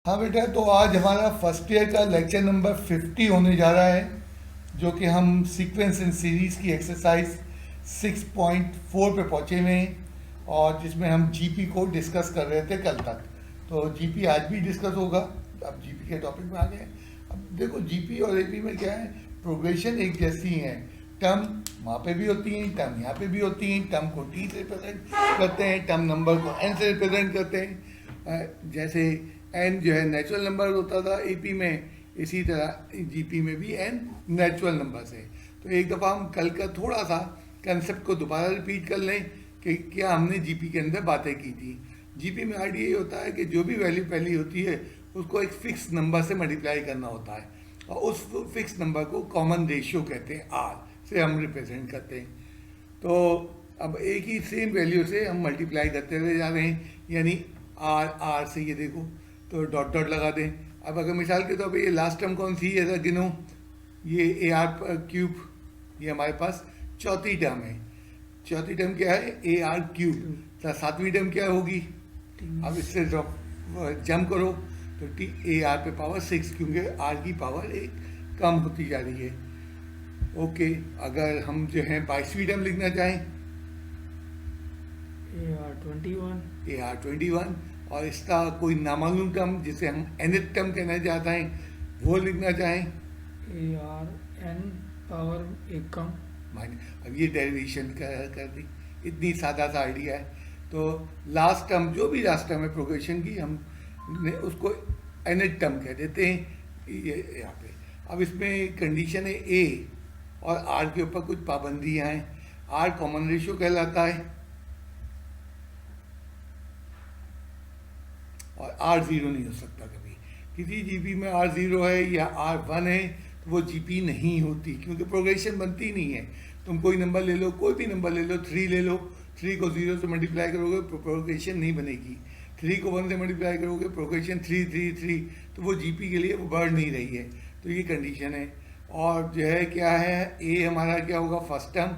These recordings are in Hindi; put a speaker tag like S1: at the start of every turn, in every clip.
S1: हाँ बेटा, तो आज हमारा फर्स्ट ईयर का लेक्चर नंबर 50 होने जा रहा है, जो कि हम सीक्वेंस इन सीरीज़ की एक्सरसाइज 6.4 पे पहुँचे हुए हैं, और जिसमें हम जीपी को डिस्कस कर रहे थे कल तक। तो जीपी आज भी डिस्कस होगा। अब जीपी के टॉपिक में आ गए। अब देखो, जीपी और एपी में क्या है, प्रोग्रेशन एक जैसी है। टर्म वहाँ पे भी होती हैं, टर्म यहाँ पे भी होती हैं। टर्म को टी से रिप्रेजेंट करते हैं, टर्म नंबर को एन से रिप्रेजेंट करते हैं। जैसे एन जो है नेचुरल नंबर होता था एपी में, इसी तरह जीपी में भी एन नेचुरल नंबर है। तो एक दफ़ा हम कल का थोड़ा सा कंसेप्ट को दोबारा रिपीट कर लें कि क्या हमने जीपी के अंदर बातें की थी। जीपी में आइडिया ये होता है कि जो भी वैल्यू पहली होती है उसको एक फिक्स नंबर से मल्टीप्लाई करना होता है, और उस फिक्स नंबर को कॉमन रेशियो कहते हैं, आर से हम रिप्रेजेंट करते हैं। तो अब एक ही सेम वैल्यू से हम मल्टीप्लाई करते रहे जा रहे हैं, यानी आर आर से ये देखो तो डॉट डॉट लगा दें। अब अगर मिसाल के तौर पे ये लास्ट टर्म कौन सी है, ऐसा गिनो, ये ए आर क्यूब, ये हमारे पास चौथी टर्म है। चौथी टर्म क्या है, ए आर क्यूब। तो सातवीं टर्म क्या होगी, अब इससे जंप करो तो टी ए आर पे पावर 6, क्योंकि आर की पावर एक कम होती जा रही है। ओके, अगर हम जो है 22वीं टर्म लिखना चाहें, ए आर 21, और इसका कोई नामालूम टर्म जिसे हम nth टर्म कहना चाहते हैं वो लिखना चाहें,
S2: ए आर एन पावर एक कम।
S1: अब ये डेरिवेशन कर दी, इतनी सादा सा आइडिया है। तो लास्ट टर्म, जो भी लास्ट टर्म है प्रोग्रेशन की, हम उसको nth टर्म कह देते हैं ये यहाँ पे। अब इसमें कंडीशन है ए और आर के ऊपर कुछ पाबंदियाँ हैं। आर कॉमन रेशियो कहलाता है, और आर ज़ीरो नहीं हो सकता कभी। किसी जीपी में आर ज़ीरो है या आर 1 है तो वो जीपी नहीं होती, क्योंकि प्रोग्रेशन बनती नहीं है। तुम कोई नंबर ले लो, कोई भी नंबर ले लो, 3 ले लो, 3 को 0 से मल्टीप्लाई करोगे प्रोग्रेशन नहीं बनेगी। 3 को 1 से मल्टीप्लाई करोगे प्रोग्रेशन 3 3 3, तो वो जीपी के लिए वो बढ़ नहीं रही है। तो ये कंडीशन है। और जो है क्या है, ए हमारा क्या होगा, फर्स्ट टर्म,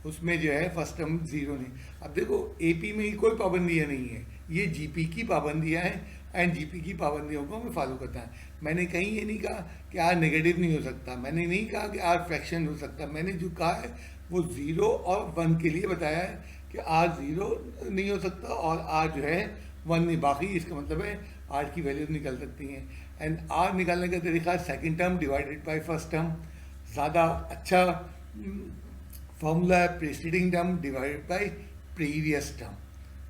S1: उसमें जो है फर्स्ट टर्म 0 नहीं। अब देखो, एपी में ही कोई पाबंदियाँ नहीं है, ये जीपी की पाबंदियाँ हैं, एंड जीपी की पाबंदियों को हमें फॉलो करता है। मैंने कहीं ये नहीं कहा कि आर नेगेटिव नहीं हो सकता, मैंने नहीं कहा कि आर फ्रैक्शन हो सकता। मैंने जो कहा है वो 0 और 1 के लिए बताया है कि आर 0 नहीं हो सकता और आर जो है 1 नहीं। बाकी इसका मतलब है आर की वैल्यूज निकल सकती हैं। एंड आर निकालने का तरीका second term divided by first term, ज़्यादा अच्छा फॉर्मूला है। Preceding term divided by previous term,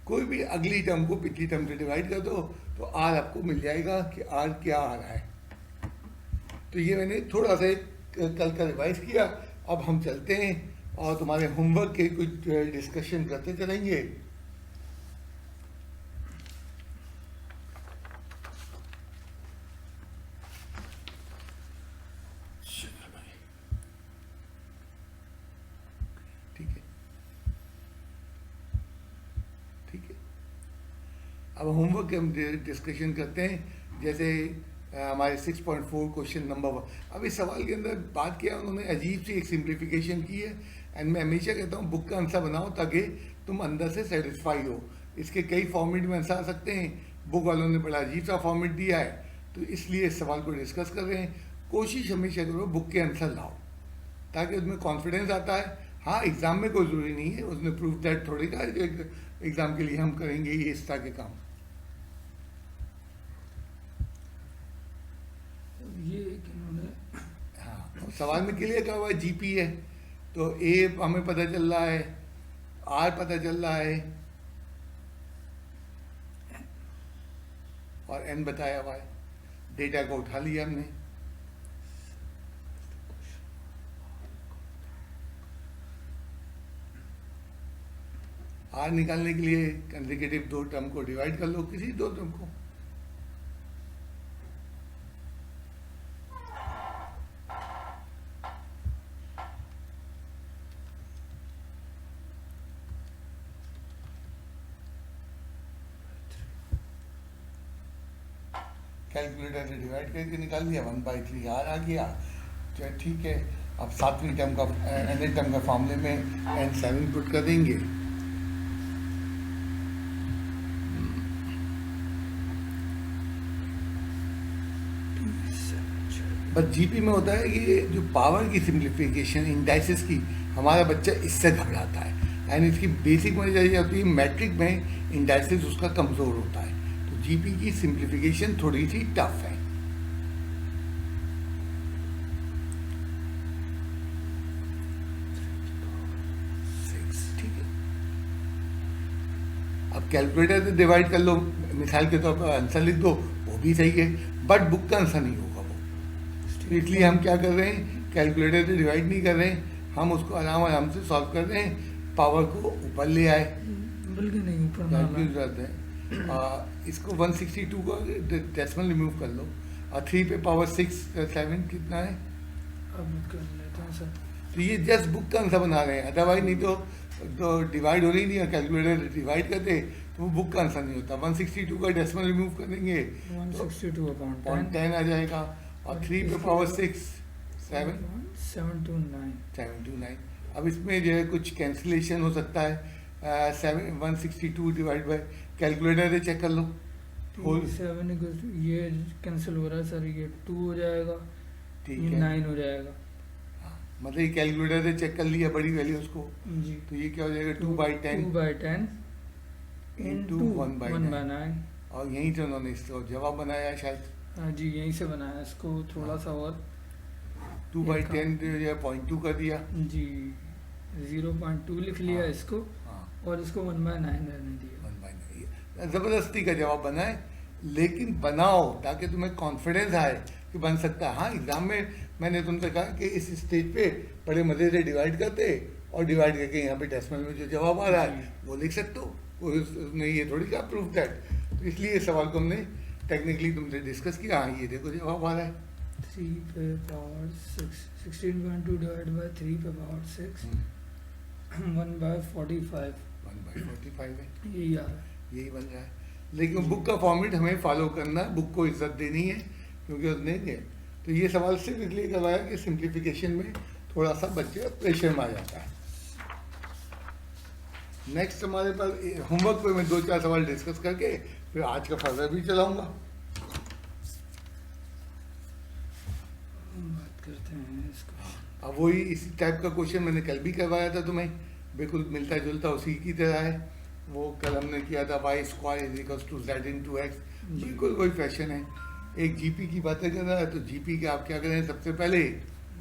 S1: कोई भी अगली टर्म को पिछली टर्म से डिवाइड कर दो तो आर आपको मिल जाएगा कि आर क्या आ रहा है। तो ये मैंने थोड़ा सा कल का रिवाइज किया। अब हम चलते हैं और तुम्हारे होमवर्क के कुछ डिस्कशन करते चलेंगे। अब होमवर्क के हम डिस्कशन करते हैं। जैसे हमारे 6.4 क्वेश्चन नंबर 1। अब इस सवाल के अंदर बात किया उन्होंने, अजीब सी एक सिंप्लीफिकेशन की है। एंड मैं हमेशा कहता हूँ बुक का आंसर बनाओ ताकि तुम अंदर से सेटिस्फाई हो। इसके कई फॉर्मेट में आंसर आ सकते हैं, बुक वालों ने बड़ा अजीब सा फॉर्मेट दिया है, तो इसलिए इस सवाल को डिस्कस कर रहे हैं। कोशिश हमेशा करो बुक के आंसर लाओ, ताकि उसमें कॉन्फिडेंस आता है। हाँ, एग्ज़ाम में कोई ज़रूरी नहीं है, उसने प्रूफ दैट थोड़ी कहा एग्ज़ाम के लिए हम करेंगे ये इस तरह के काम।
S2: ये इन्होंने
S1: हाँ, सवाल में क्लियर क्या हुआ, जीपी है तो ए हमें पता चल रहा है, आर पता चल रहा है, और एन बताया हुआ है। डेटा को उठा लिया हमने। आर निकालने के लिए कंसेक्यूटिव 2 टर्म को डिवाइड कर लो, किसी 2 टर्म को। कैलकुलेटर से डिवाइड करके निकाल लिया, 1/3 आर आ गया। तो ठीक है, अब 7वीं टर्म का nth टर्म का फॉर्मूले में n7 पुट कर देंगे। बट जीपी में होता है कि जो पावर की सिंप्लीफिकेशन इंडाइसिस की, हमारा बच्चा इससे घबराता है। एंड इसकी बेसिक वजह ये होती है मैट्रिक में इंडाइसिस उसका कमज़ोर होता है, तो जीपी की सिंप्लीफिकेशन थोड़ी सी टफ है। ठीक है, अब कैलकुलेटर से डिवाइड कर लो, मिसाल के तौर पर आंसर लिख दो, वो भी सही है, बट बुक का आंसर नहीं होगा वो। तो इसलिए हम क्या कर रहे हैं, कैलकुलेटर से डिवाइड नहीं कर रहे हैं, हम उसको आराम आराम से सॉल्व कर रहे हैं, पावर को ऊपर ले आए,
S2: बल्कि नहीं ऊपर ना
S1: क्या जरूरत है। इसको 162 का डेसिमल रिमूव कर लो, और 3 पे पावर 6 7 कितना है,
S2: अब कर लेते हैं सर।
S1: तो ये जस्ट बुक का आंसर बना रहे हैं, अदरवाइज नहीं तो डिवाइड हो रही नहीं है, कैलकुलेटर डिवाइड करते तो वो बुक का आंसर नहीं होता। 162 का डेसिमल रिमूव कर देंगे
S2: 162 अपॉन
S1: 10 आ जाएगा, और 3 पे पावर 6 7
S2: 729।
S1: 729। अब इसमें जो है कुछ कैंसिलेशन हो सकता है, 162 डिवाइड बाय कैलकुलेटर से चेक कर लो, होल
S2: 7 ये कैंसिल हो रहा है सर, ये 2 हो जाएगा,
S1: ठीक
S2: ये
S1: है।
S2: 9 हो जाएगा।
S1: हाँ, मतलब ये कैलकुलेटर से चेक कर लिया बड़ी वैल्यू उसको,
S2: जी,
S1: तो ये क्या हो जाएगा 2/10
S2: 2/10
S1: इंटू 1/9, और यहीं से उन्होंने इसका जवाब बनाया शायद।
S2: हाँ जी, यहीं से बनाया इसको, थोड़ा सा और
S1: 2/10 जो है 0.2 कर दिया।
S2: जी 0.2 लिख लिया
S1: हाँ।
S2: इसको,
S1: हाँ,
S2: और इसको 1/9 रहने दिया।
S1: 1/9 जबरदस्ती का जवाब बनाए, लेकिन बनाओ ताकि तुम्हें कॉन्फिडेंस आए कि बन सकता है। हाँ, एग्जाम में मैंने तुमसे कहा कि इस स्टेज पे बड़े मज़े से डिवाइड करते, और डिवाइड करके यहाँ पे डेसिमल में जो जवाब आ रहा है वो लिख सकते हो, उसने ये थोड़ी कहा प्रूफ दैट। तो इसलिए इस सवाल को हमने टेक्निकली तुमसे डिस्कस किया। हाँ, ये देखो जवाब आ रहा है
S2: 3 पे पावर 6, 16.2 डिवाइड बाय 3 पे पावर 6, 1/45,
S1: 1/45 है,
S2: यही आ रहा है।
S1: यही बन रहा है। लेकिन बुक का फॉर्मेट हमें फॉलो करना है, बुक को इज्जत देनी है, क्योंकि उसने दे। तो ये सवाल सिर्फ इसलिए करवाया कि सिंप्लीफिकेशन में थोड़ा सा बच्चे प्रेशर में आ जाता है। नेक्स्ट हमारे पास होमवर्क पे मैं 2-4 सवाल डिस्कस करके फिर आज का फर्दर भी चलाऊंगा।
S2: बात करते हैं इसको।
S1: अब वही इसी टाइप का क्वेश्चन मैंने कल भी करवाया था तुम्हें, बिल्कुल मिलता जुलता उसी की तरह है। वो कल हमने किया था y² = z/x, बिल्कुल वही फैशन है। एक जीपी की बातें कर रहा है, तो जीपी के आप क्या करें, सबसे पहले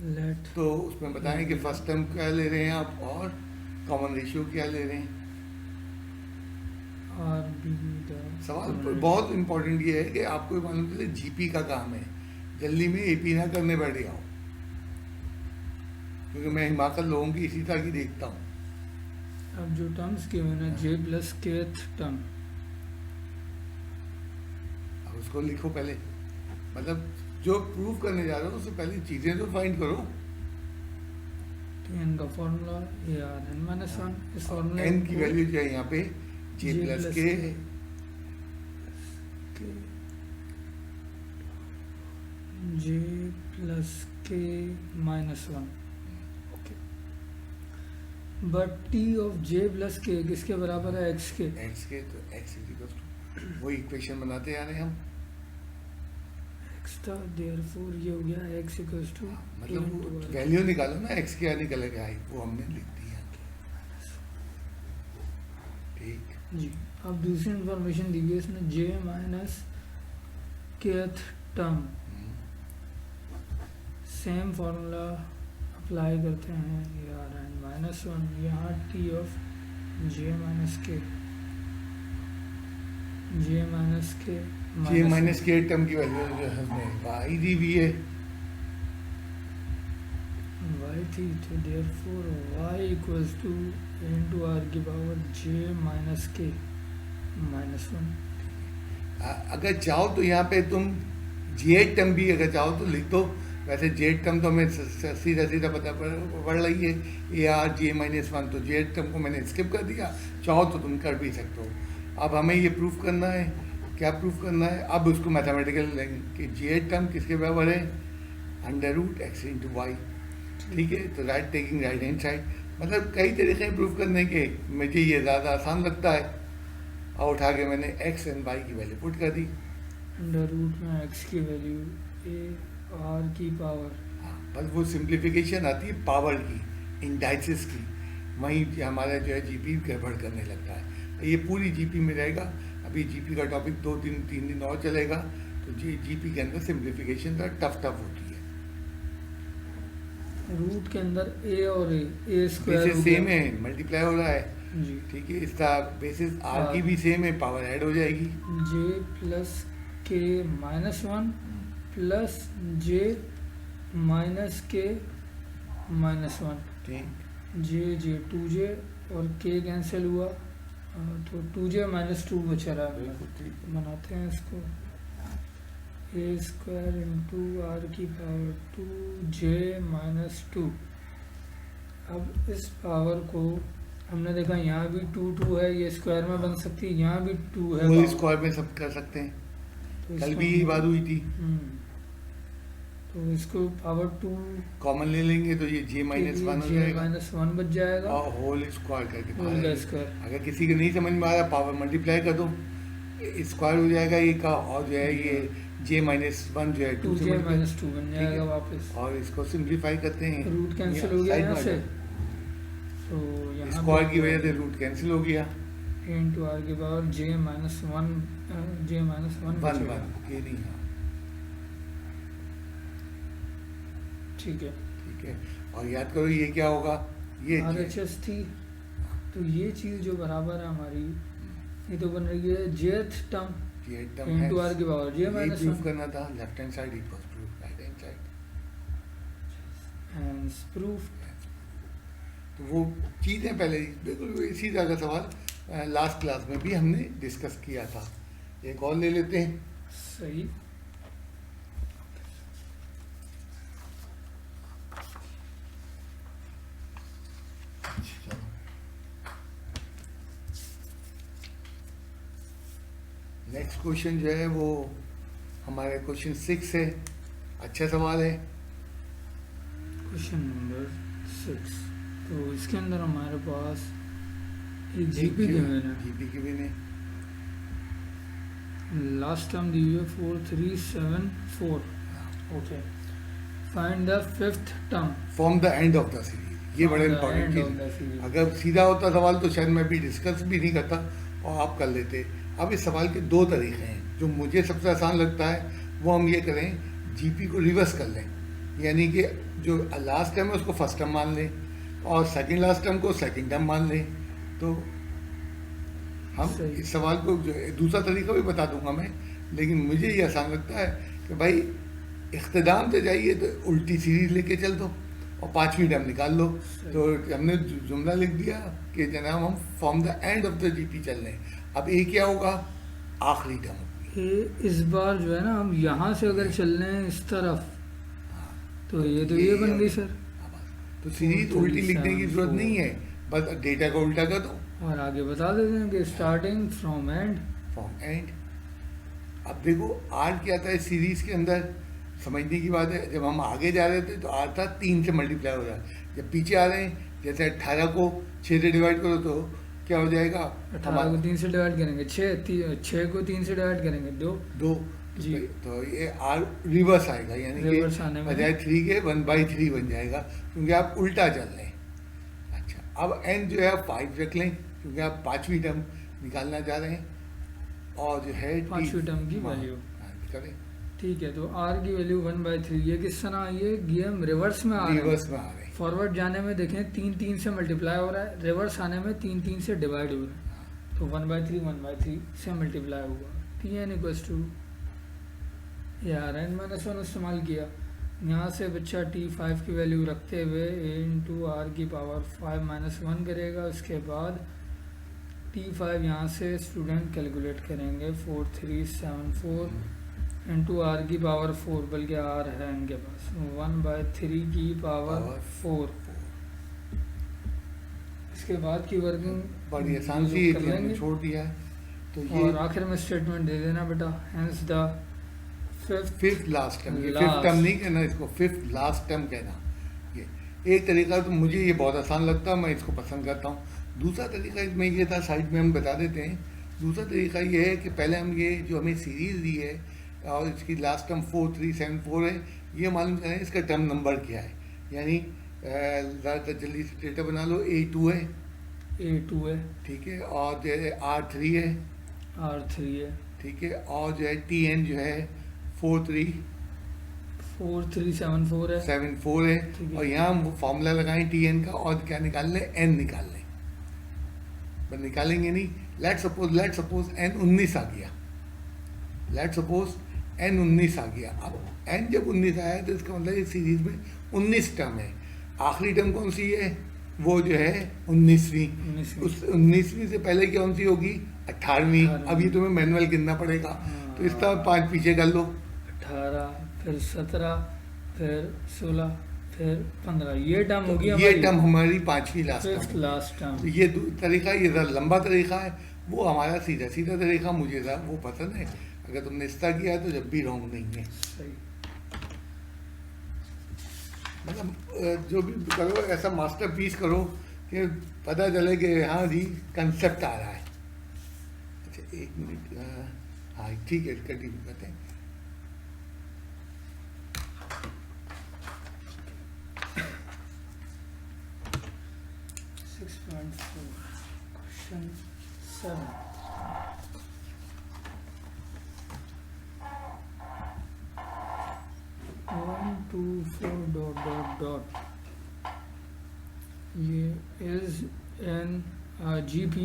S2: लेट
S1: तो उसमें बताएं कि फर्स्ट टर्म क्या ले रहे हैं आप, और कॉमन रेशियो क्या ले रहे हैं।
S2: आर बी द
S1: सवाल बहुत इंपॉर्टेंट ये है कि आपको मालूम चले जीपी का काम है, जल्दी में एपी ना करने बैठ जाओ, क्योंकि मैं हिमाचल लोगों की इसी तरह की देखता हूँ।
S2: अब जो टर्म्स के मैंने j प्लस kth टर्म,
S1: अब उसको लिखो पहले, मतलब जो प्रूव करने जा रहे हो उससे पहले चीज़ें तो फाइंड करो।
S2: तो n का formula A R N minus 1, इस फॉर्मूले
S1: एन की वैल्यू जो है यहाँ पे जे प्लस के,
S2: जे प्लस के minus 1, but T of J plus के किसके बराबर है, एक्स के।
S1: एक्स के, तो एक्स = वही इक्वेशन बनाते जा रहे हैं हम।
S2: एक्स था, देयरफॉर ये हो गया x =
S1: मतलब वैल्यू निकालो ना, एक्स क्या निकलेगा आई, वो हमने लिख दिया। ठीक
S2: जी। अब दूसरी इंफॉर्मेशन दी गई इसमें j minus kth term, same formula apply करते हैं, ये आ रहा है -1, यहाँ टी ऑफ जे माइनस के, जे माइनस के
S1: जे माइनस के टर्म की वैल्यू जो है उसमें वाई दी हुई है,
S2: वाई थी, तो देयरफॉर y = r की पावर j माइनस के -1।
S1: अगर चाहो तो यहाँ पे तुम जेड टर्म भी अगर चाहो तो लिख दो। वैसे जेड टर्म तो हमें सीधा सीधा पता पड़ रही है, AR(j-1), तो जेड टर्म को मैंने स्किप कर दिया। चाहो तो तुम कर भी सकते हो। अब हमें ये प्रूफ करना है, क्या प्रूफ करना है, अब उसको मैथमेटिकल लेंगे कि जेड टर्म किसके बराबर है, √x × y। ठीक है, तो right taking right hand side, मतलब कई तरीके हैं प्रूफ करने के, मुझे ये ज़्यादा आसान लगता है। और उठा के मैंने x एंड y की वैल्यू पुट कर दी।
S2: अंडर रूट में x की वैल्यू a आर की पावर,
S1: हाँ, बस वो सिंप्लीफिकेशन आती है पावर की, इंडाइसिस की, वहीं हमारा जो है जीपी गड़बड़ करने लगता है। ये पूरी जीपी में रहेगा। अभी जीपी का टॉपिक 2 3 दिन और चलेगा। तो जीपी के अंदर सिंप्लीफिकेशन टफ होती है।
S2: रूट के अंदर ए और ए स्क्वायर
S1: बेसिस
S2: हो
S1: सेम
S2: गया।
S1: है, मल्टीप्लाई हो रहा है,
S2: जी,
S1: ठीक है। इसका बेसिस आर की भी सेम है, पावर ऐड हो जाएगी।
S2: जे प्लस के माइनस वन प्लस जे माइनस के माइनस वन,
S1: ठीक,
S2: जे 2j और के कैंसिल हुआ, तो 2j माइनस 2 बचा रहा है।
S1: बिल्कुल ठीक।
S2: बनाते हैं इसको, ए स्क्वायर इंटू आर की पावर 2j माइनस 2। अब इस पावर को हमने देखा यहाँ भी 2 है, ये स्क्वायर में बन सकती है, यहाँ भी 2 है
S1: होल
S2: power।
S1: स्क्वायर में सब कर सकते हैं।
S2: तो
S1: कल
S2: इसको
S1: भी यही बात हुई थी।
S2: तो इसको पावर 2
S1: कॉमन ले लेंगे तो ये जे माइनस वन हो
S2: जे
S1: जाएगा
S2: माइनस 1 बच जाएगा,
S1: और होल स्क्वायर करके
S2: होल
S1: बाहर
S2: का
S1: आएगा।
S2: स्क्वायर।
S1: अगर किसी को नहीं समझ में आ रहा, पावर मल्टीप्लाई कर दो, स्क्वायर हो जाएगा ये का, और जो है ये जे माइनस वन जो है 2 से
S2: 2j
S1: मल्टीप्लाई,
S2: माइनस 2 बन
S1: ठीक
S2: जाएगा
S1: है।
S2: वापस।
S1: और इसको सिंप्लीफाई करते हैं,
S2: रूट कैंसिल हो गया
S1: साइड
S2: यहाँ
S1: में आ
S2: से,
S1: जाए।
S2: तो यहाँ
S1: स्क्वायर की वजह से रूट कैंसिल हो गया।
S2: इंटू आर की पावर जे माइनस 1
S1: वन
S2: बचेगा।
S1: ये नहीं, हाँ
S2: ठीक है।
S1: ठीक है। और याद करो ये क्या होगा, ये
S2: आर एच एस थी, तो ये चीज़ जो बराबर है हमारी, ये तो बन रही है जेथ टर्म
S1: ये एकदम
S2: इंटू आर की पावर जे माइनस
S1: प्रूफ
S2: 1
S1: करना था। Left hand side equals to right hand side,
S2: and proof.
S1: तो वो चीज़ें पहले बिल्कुल इसी तरह का सवाल लास्ट क्लास में भी हमने डिस्कस किया था। एक और ले लेते हैं।
S2: सही।
S1: नेक्स्ट क्वेश्चन जो है वो हमारे क्वेश्चन 6 है। अच्छा सवाल है।
S2: क्वेश्चन नंबर 6, तो इसके अंदर हमारे पास एक जीपी गिवन है,
S1: जीपी की भी नहीं,
S2: लास्ट टर्म दी हुई है 4374। Okay, find the fifth term
S1: from the end of the series. ये बड़ा इंपॉर्टेंट चीज़ है। अगर सीधा होता सवाल तो शायद मैं भी डिस्कस भी नहीं करता और आप कर लेते। अब इस सवाल के दो तरीके हैं। जो मुझे सबसे आसान लगता है वो हम ये करें, जीपी को रिवर्स कर लें, यानी कि जो लास्ट टर्म है उसको फर्स्ट टर्म मान लें और सेकंड लास्ट टर्म को सेकंड टर्म मान लें। तो हम
S2: सही।
S1: इस सवाल को जो दूसरा तरीका भी बता दूंगा मैं, लेकिन मुझे ये आसान लगता है कि भाई इख्तिदाम से जाइए तो उल्टी सीरीज लेके चल दो और पांचवी टर्म निकाल लो। तो हमने जुमला लिख दिया कि जनाब हम from the end of the GP चल रहे हैं। अब ए क्या होगा, आखिरी टर्म होगी।
S2: ये इस बार जो है ना, हम यहाँ से अगर चल रहे हैं इस तरफ, तो ये बन गई सर।
S1: तो सीरीज उल्टी लिखने की जरूरत नहीं है, बस डेटा को उल्टा कर दो
S2: और आगे बता देते हैं कि starting from and.
S1: From and. अब देखो आर क्या था इस सीरीज के अंदर, समझने की बात है। जब हम आगे जा रहे थे तो आर था 3 से मल्टीप्लाई हो रहा है। जब पीछे आ रहे हैं, जैसे 18 को 6 से डिवाइड करो तो क्या हो जाएगा,
S2: 18 को 3 से डिवाइड करेंगे, 6 को 3 से डिवाइड करेंगे 2 जी।
S1: तो ये आर रिवर्स आएगा, यानी
S2: रिवर्स आने
S1: कि
S2: में
S1: बजाय 3 के 1/3 बन जाएगा, क्योंकि आप उल्टा चल रहे हैं। अच्छा, अब एन जो है आप 5 रख लें, क्योंकि आप पांचवी टर्म निकालना चाह रहे हैं। और जो है
S2: पांचवी टर्म की वैल्यू
S1: करें,
S2: ठीक है। तो आर की वैल्यू 1/3, ये किस तरह आई है, ये हम रिवर्स में आ रहे हैं।
S1: रिवर्स में आ रहे हैं।
S2: फॉरवर्ड जाने में देखें 3 से मल्टीप्लाई हो रहा है, रिवर्स आने में 3 से डिवाइड हो रहा है। तो 1/3 से मल्टीप्लाई हुआ, Tn इक्वल्स टू यार n-1 इस्तेमाल किया। यहाँ से बच्चा T5 की वैल्यू रखते हुए a इंटू आर की पावर 5-1 करेगा। उसके बाद T5 यहाँ से स्टूडेंट कैलकुलेट करेंगे 4374 इंटू आर की पावर 4, बल्कि आर है इनके पास, 1/3 की पावर 4। इसके बाद की वर्किंग
S1: बड़ी आसान सी
S2: कर लेंगे
S1: छोड़ दिया है। तो
S2: और
S1: ये
S2: आखिर में स्टेटमेंट दे देना बेटा, hence the
S1: fifth last term, ये
S2: Last.
S1: फिफ्थ टर्म नहीं कहना, इसको फिफ्थ लास्ट टर्म कहना। ये एक तरीका, तो मुझे ये बहुत आसान लगता है, मैं इसको पसंद करता हूँ। दूसरा तरीका इसमें ये था, साइड में हम बता देते हैं। दूसरा तरीका ये है कि पहले हम ये जो हमें सीरीज दी है और इसकी लास्ट टर्म 4374 है, ये मालूम करें इसका टर्म नंबर क्या है, यानी ज़्यादा जल्दी से डेटा बना लो। A2 है,
S2: A2 है,
S1: ठीक है, और जो है R3 है,
S2: R3 है,
S1: ठीक है, और जो है TN जो है
S2: 4374 है,
S1: 7374 है।
S2: ठीक है।
S1: और यहाँ हम फॉर्मूला लगाएं TN का और क्या निकाल लें, N निकाल लें। पर निकालेंगे नहीं। लेट सपोज N 19 आ गया, लेट सपोज N 19 आ गया। अब N जब 19 आया तो इसका मतलब इस सीरीज में 19 टर्म है। आखिरी टर्म कौन सी है, वो जो है 19वीं।
S2: 19वीं।
S1: उस 19वीं से पहले कौन सी होगी, 18वीं। अब ये तुम्हें मैनुअल गिनना पड़ेगा, तो इसका 5 पीछे कर लो।
S2: 18, फिर 17, फिर 16, फिर 15, ये टर्म होगी
S1: ये टर्म हमारी 5वीं लास्ट टर्म।
S2: Last term.
S1: तो ये तरीका, ये ज़रा लंबा तरीका है, वो हमारा सीधा सीधा तरीका मुझे ज़रा वो पसंद है। अगर तुमने इस तरह किया है तो जब भी रॉन्ग नहीं है।
S2: सही।
S1: मतलब जो भी करो ऐसा मास्टरपीस करो कि पता चले कि हाँ जी कंसेप्ट आ रहा है। अच्छा 1 मिनट, हाँ ठीक है, कंटिन्यू करते हैं।
S2: Question 7. One, two, four, dot. ये is an GP,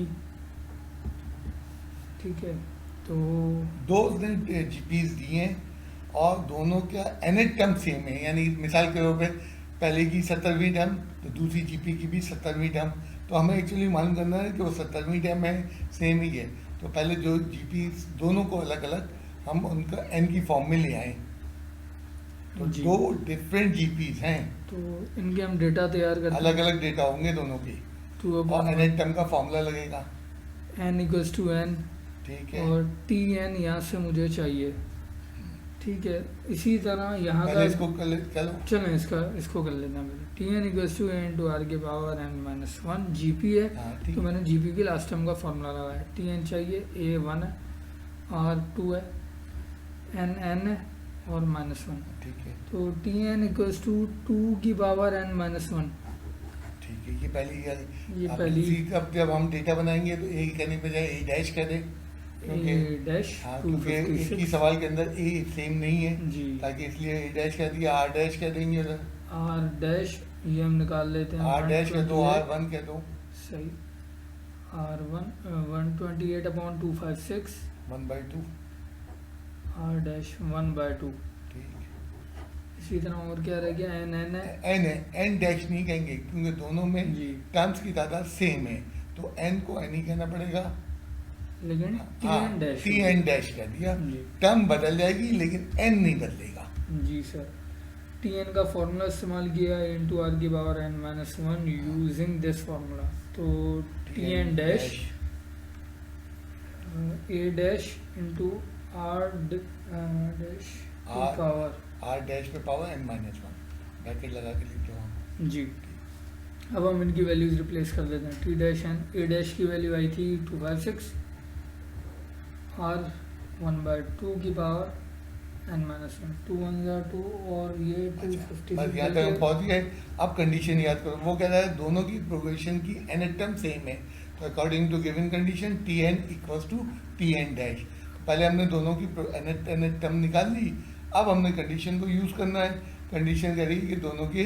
S2: ठीक है। तो
S1: दो उसने जीपीज दिए हैं और दोनों का एनेट टर्म सेम है, यानी मिसाल के तौर पे पहले की 70वीं टर्म तो दूसरी जीपी की भी 70वीं टर्म। तो हमें एक्चुअली मालूम करना है कि वो 70वीं टर्म है, सेम ही है। तो पहले जो जीपी दोनों को अलग अलग हम उनका एन की फॉर्म में ले आए। तो
S2: जी।
S1: दो डिफरेंट जीपीज हैं,
S2: तो इनके हम डेटा तैयार करते
S1: अलग अलग डेटा होंगे दोनों की,
S2: टू
S1: और एनेट टर्म का फॉर्मूला लगेगा,
S2: n=n,
S1: ठीक है।
S2: और Tn यहाँ से मुझे चाहिए, ठीक है। इसी तरह यहाँ
S1: पहले
S2: का
S1: इसको चलो
S2: चलें, इसको कर लेना पहले। Tn=n/r⁻⁻1 GP है,
S1: हाँ ठीक
S2: तो मैंने GP की लास्ट टर्म का फॉर्मूला लगाया। Tn चाहिए, A1 है, R2 है, N है और -1।
S1: ठीक है,
S2: तो Tn=2n−1,
S1: ठीक है। ये पहली
S2: ये
S1: अब
S2: पहली
S1: इसी का जब हम डेटा बनाएंगे तो ए कहने पे जाए ए डैश कर दें, क्योंकि हाँ, क्योंकि एक ही
S2: 256
S1: सवाल के अंदर ए सेम नहीं है,
S2: जी।
S1: ताकि इसलिए ए डैश कर दिया, आर डैश कर देंगे उधर,
S2: R' ये हम निकाल लेते हैं,
S1: आर डैश कर दो,
S2: 128,
S1: R1 कर दो,
S2: सही। R1 128/256,
S1: 1/2,
S2: R' 1/2।
S1: ठीक।
S2: इसी तरह और क्या रह गया, N है,
S1: एन है, एन डैश नहीं कहेंगे क्योंकि दोनों में
S2: जी।
S1: टर्म्स की तादाद सेम है, तो एन को एन ही कहना पड़ेगा।
S2: लेकिन
S1: हाँ,
S2: Tn'
S1: टी एन डैश कर दिया,
S2: जी।
S1: टर्म बदल जाएगी लेकिन एन नहीं बदलेगा।
S2: जी सर। Tn का फॉर्मूला इस्तेमाल किया *r⁻n−1 यूजिंग दिस फार्मूला। तो Tn dash A' into R dash
S1: R-
S2: power,
S1: R dash पे पावर n-1 ब्रैकेट लगा के लिखते हो हम।
S2: जी। अब हम इनकी वैल्यूज रिप्लेस कर देते हैं। T' A' की वैल्यू आई थी 256, R 1/2 की पावर n-1, 2 1 2 और ये 256
S1: बस यहाँ तक हम पहुँच गए। अब कंडीशन याद करो, वो कह रहा है दोनों की प्रोग्रेशन की एनेट टर्म सेम है, तो according to given condition Tn = Tn dash. पहले हमने दोनों की एनेट टर्म निकाल ली, अब हमने कंडीशन को यूज़ करना है। कंडीशन कह रही है कि दोनों के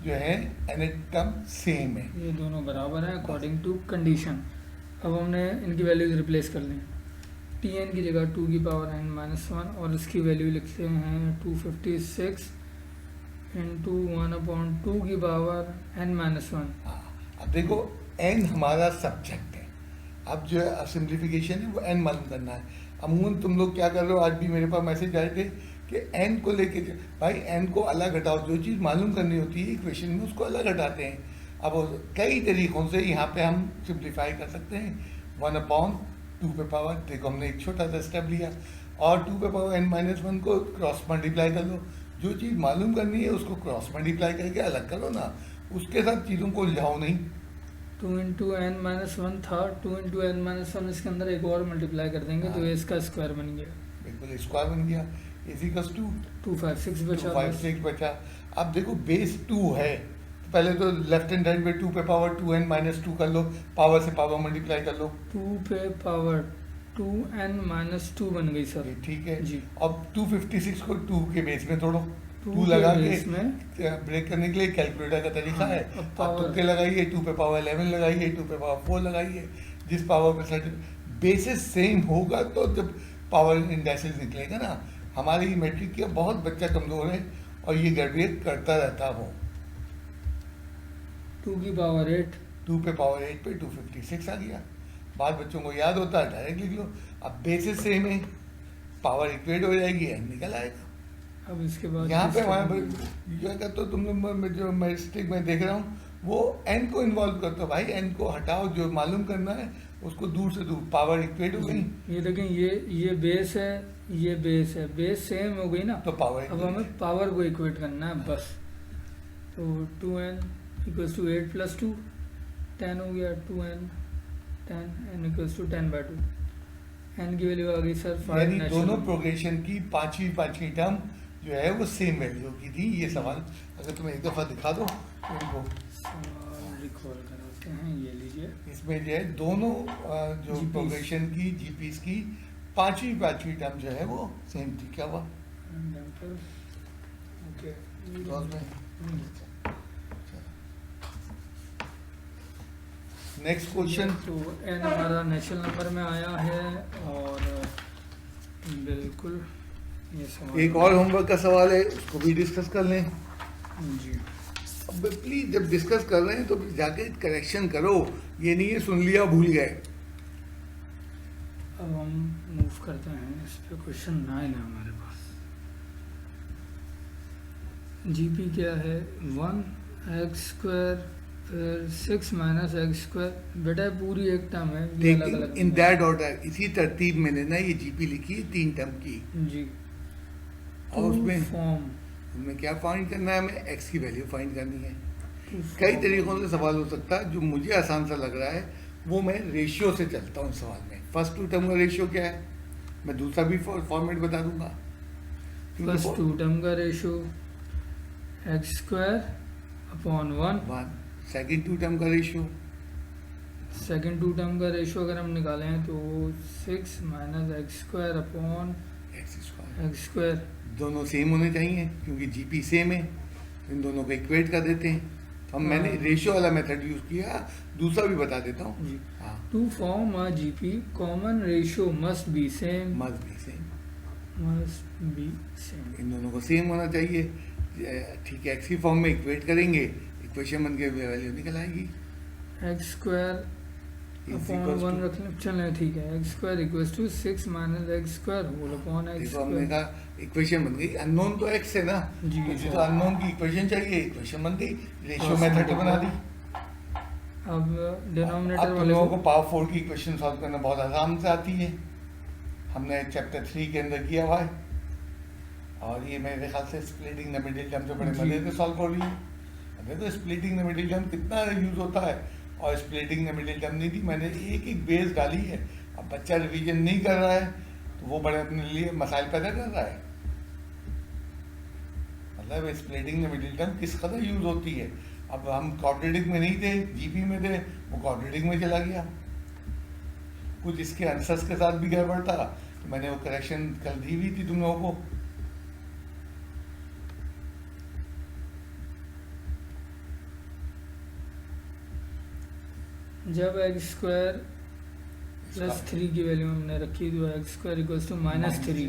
S1: जो है एनेट टर्म सेम है,
S2: ये दोनों बराबर हैं अकॉर्डिंग टू कंडीशन। अब हमने इनकी वैल्यूज रिप्लेस कर ली। Tn की जगह 2 की पावर n-1 और इसकी वैल्यू लिखते हैं 256 इंटू 1/2 की पावर n-1।
S1: हाँ। अब देखो n हमारा सब्जेक्ट है, अब जो है सिंप्लीफिकेशन है वो n मालूम करना है। अमूमन तुम लोग क्या कर रहे हो, आज भी मेरे पास मैसेज आए थे कि n को लेके भाई n को अलग हटाओ, जो चीज़ मालूम करनी होती है इक्वेशन में उसको अलग हटाते हैं। अब कई तरीक़ों से यहाँ पे हम सिंप्लीफाई कर सकते हैं। 1/2 पे पावर, देखो हमने एक छोटा सा स्टेप लिया, और 2 पे पावर n-1 को क्रॉस मल्टीप्लाई कर लो। जो चीज़ मालूम करनी है उसको क्रॉस मल्टीप्लाई करके अलग करो ना, उसके साथ चीज़ों को उलझाओ नहीं।
S2: 2 इंटू n-1 था, 2 इंटू n-1 इसके अंदर एक और मल्टीप्लाई कर देंगे तो
S1: हाँ।
S2: ये इसका स्क्वायर बन गया।
S1: बिल्कुल स्क्वायर बन गया। इज इक्वल टू
S2: 256 बचा
S1: फाइव
S2: बस।
S1: सिक्स बचा। अब देखो बेस 2 है, तो पहले तो लेफ्ट हैंड साइड पे 2 पे पावर 2n माइनस 2 कर लो, पावर से पावर मल्टीप्लाई कर लो।
S2: 2 पे पावर 2n माइनस 2 बन गई सर।
S1: ये ठीक है।
S2: जी।
S1: अब 256 को 2 के बेस में तोड़ो,
S2: 2
S1: 2
S2: के
S1: लगा
S2: बेस
S1: के
S2: में
S1: ब्रेक करने के लिए कैलकुलेटर का तरीका
S2: हाँ,
S1: है।
S2: अब
S1: आप
S2: पावर
S1: तुक्के लगाइए, 2 पे पावर 11 लगाइए, 2 पे पावर 4 लगाइए, जिस पावर पे सर्ट बेसिस सेम होगा तो जब पावर इंडेक्सेस निकलेगा ना। हमारी मैट्रिक का बहुत बच्चा कमज़ोर है और ये गड़बड़ी करता रहता हो।
S2: 2 की पावर 8।
S1: 2 पे पावर 8 पे 256 आ गया। बाद बच्चों को याद होता है, डायरेक्ट लिख लो। अब बेसिस सेम है, पावर इक्वेट हो जाएगी, n निकल आएगा।
S2: अब इसके बाद
S1: यहाँ पे
S2: किस
S1: हमारे
S2: तरह-
S1: ये कहते हो तुम लोग, मैं जो मैस्टिक में देख रहा हूँ वो n को इन्वॉल्व करते हो भाई। n को हटाओ, जो मालूम करना है उसको दूर से दूर, पावर इक्वेट हो गई
S2: ये देखें, ये बेस है, ये बेस है, बेस सेम हो गई ना।
S1: तो पावर
S2: अब हमें पावर को इक्वेट करना है बस। तो 2n इक्वल्स टू 8 प्लस 2 10 हो गया, 2n 10 n equals to 10/2। n की वैल्यू आ गई सर 5
S1: यानी
S2: नेचुरल।
S1: दोनों प्रोग्रेशन की पांचवी टर्म जो है वो सेम वैल्यू की थी। ये सवाल अगर तुम्हें एक दफ़ा दिखा दो तो इनको
S2: सवाल रिकॉल कराते हैं, ये लीजिए।
S1: इसमें जो है दोनों जो
S2: GPs
S1: प्रोग्रेशन की जीपीस की पांचवी टर्म जो है वो सेम थी। क्या हुआ
S2: ओके।
S1: क्लॉज में? Next question.
S2: तो n हमारा नेचुरल नंबर में आया है और बिल्कुल ये सवाल
S1: एक और होमवर्क का सवाल है, उसको भी डिस्कस कर लें।
S2: जी।
S1: अब प्लीज जब डिस्कस कर रहे हैं तो जाके करेक्शन करो, ये नहीं है सुन लिया भूल गए।
S2: अब हम मूव करते हैं इस पे। क्वेश्चन 9 है हमारे पास। जीपी क्या है? 1x² फिर 6 माइनस x²। बेटा पूरी एक टर्म है, ये अलग अलग
S1: इन दैट ऑर्डर, इसी तरतीब में लेना। ये जीपी लिखी है 3 टर्म की,
S2: जी।
S1: और उसमें
S2: फॉर्म
S1: हमें क्या फाइंड करना है? हमें एक्स की वैल्यू फाइंड करनी है। कई तरीकों से सवाल हो सकता है, जो मुझे आसान सा लग रहा है वो मैं रेशियो से चलता हूँ सवाल में। फर्स्ट 2 टर्म का रेशियो क्या है, मैं दूसरा भी फॉर्मेट बता दूंगा।
S2: फर्स्ट 2 टर्म का ratio x² upon 1।
S1: Second 2 term का रेशियो,
S2: सेकेंड 2 टर्म का रेशियो अगर हम निकालें तो 6 माइनस x² अपॉन x²।
S1: दोनों सेम होने चाहिए क्योंकि जीपी सेम है, इन दोनों को इक्वेट कर देते हैं। हम मैंने रेशियो वाला मेथड यूज किया, दूसरा भी बता देता हूँ।
S2: जी।
S1: हाँ,
S2: to form a GP common ratio must be same.
S1: Must भी सेम,
S2: मस्ट बी सेम।
S1: इन दोनों को सेम होना चाहिए। ठीक है, एक्स की फॉर्म में इक्वेट करेंगे, इक्वेशन बन के वैल्यू निकल आएगी।
S2: x² अपॉन 1 रख लें, चलें ठीक है। x² equals to 6 minus x² whole upon
S1: देखो हमने
S2: x²।
S1: कहा इक्वेशन बन गई, अननोन तो एक्स है ना,
S2: जी,
S1: मुझे
S2: सर।
S1: तो अननोन की इक्वेशन चाहिए, इक्वेशन बन गई, रेशियो
S2: हाँ,
S1: मेथड
S2: सर।
S1: बना दी।
S2: अब डिनोमिनेटर
S1: अब तुम
S2: वाले
S1: लोगों
S2: को
S1: को पावर 4 की इक्वेशन सॉल्व करना बहुत आराम से आती है, हमने चैप्टर 3 के अंदर किया हुआ है। और ये मेरे ख्याल से स्प्लिटिंग द मिडिल टर्म से बड़े
S2: जी।
S1: मजे से सॉल्व हो रही है। अब देखो स्प्लिटिंग द मिडिल टर्म कितना यूज होता है, और स्प्लिटिंग द मिडिल टर्म नहीं थी, मैंने एक एक बेस डाली है। अब बच्चा रिवीजन नहीं कर रहा है तो वो बड़े अपने लिए मसाइल पैदा कर रहा है। मतलब स्प्लिटिंग द मिडिल टर्म किस कदर यूज होती है। अब हम क्वाड्रेटिक में नहीं थे, जीपी में थे, वो क्वाड्रेटिक में चला गया। कुछ इसके आंसर्स के साथ भी गड़बड़ था, तो मैंने वो करेक्शन कर दी हुई थी तुम लोगों को।
S2: जब x² प्लस 3 की वैल्यू हमने रखी तो x² इक्वल्स टू -3।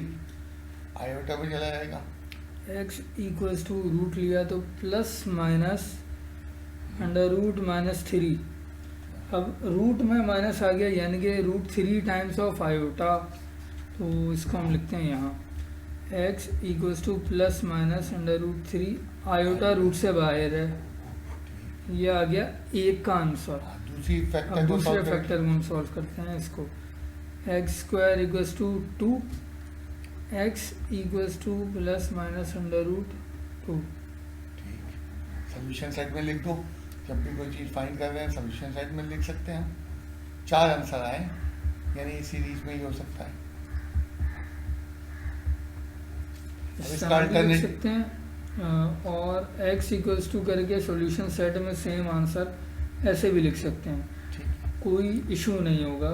S1: आयोटा पे चला जाएगा।
S2: x इक्वल्स टू रूट लिया तो प्लस माइनस अंडर रूट -3। अब रूट में माइनस आ गया, यानी कि √3 टाइम्स ऑफ आयोटा। तो इसको हम लिखते हैं यहाँ x equals to plus minus under √3। Iota root से बाहर है, ये आ गया एक का आंसर।
S1: दूसरी
S2: अब
S1: फैक्टर को
S2: दूसरे
S1: solve करें।
S2: फैक्टर को हम सॉल्व करते हैं इसको। x² equals to 2, x equals to plus minus under root 2।
S1: ठीक, सोल्यूशन सेट में लिख दो। जब भी कोई चीज़ फाइंड कर रहे हैं सोल्यूशन सेट में लिख सकते हैं। 4 आंसर आए, यानी इस सीरीज में ही हो सकता है। इसका
S2: लिख
S1: अल्टरनेट
S2: सकते हैं और x इक्वल्स टू करके सॉल्यूशन सेट में सेम आंसर ऐसे भी लिख सकते हैं,
S1: ठीक है।
S2: कोई इशू नहीं होगा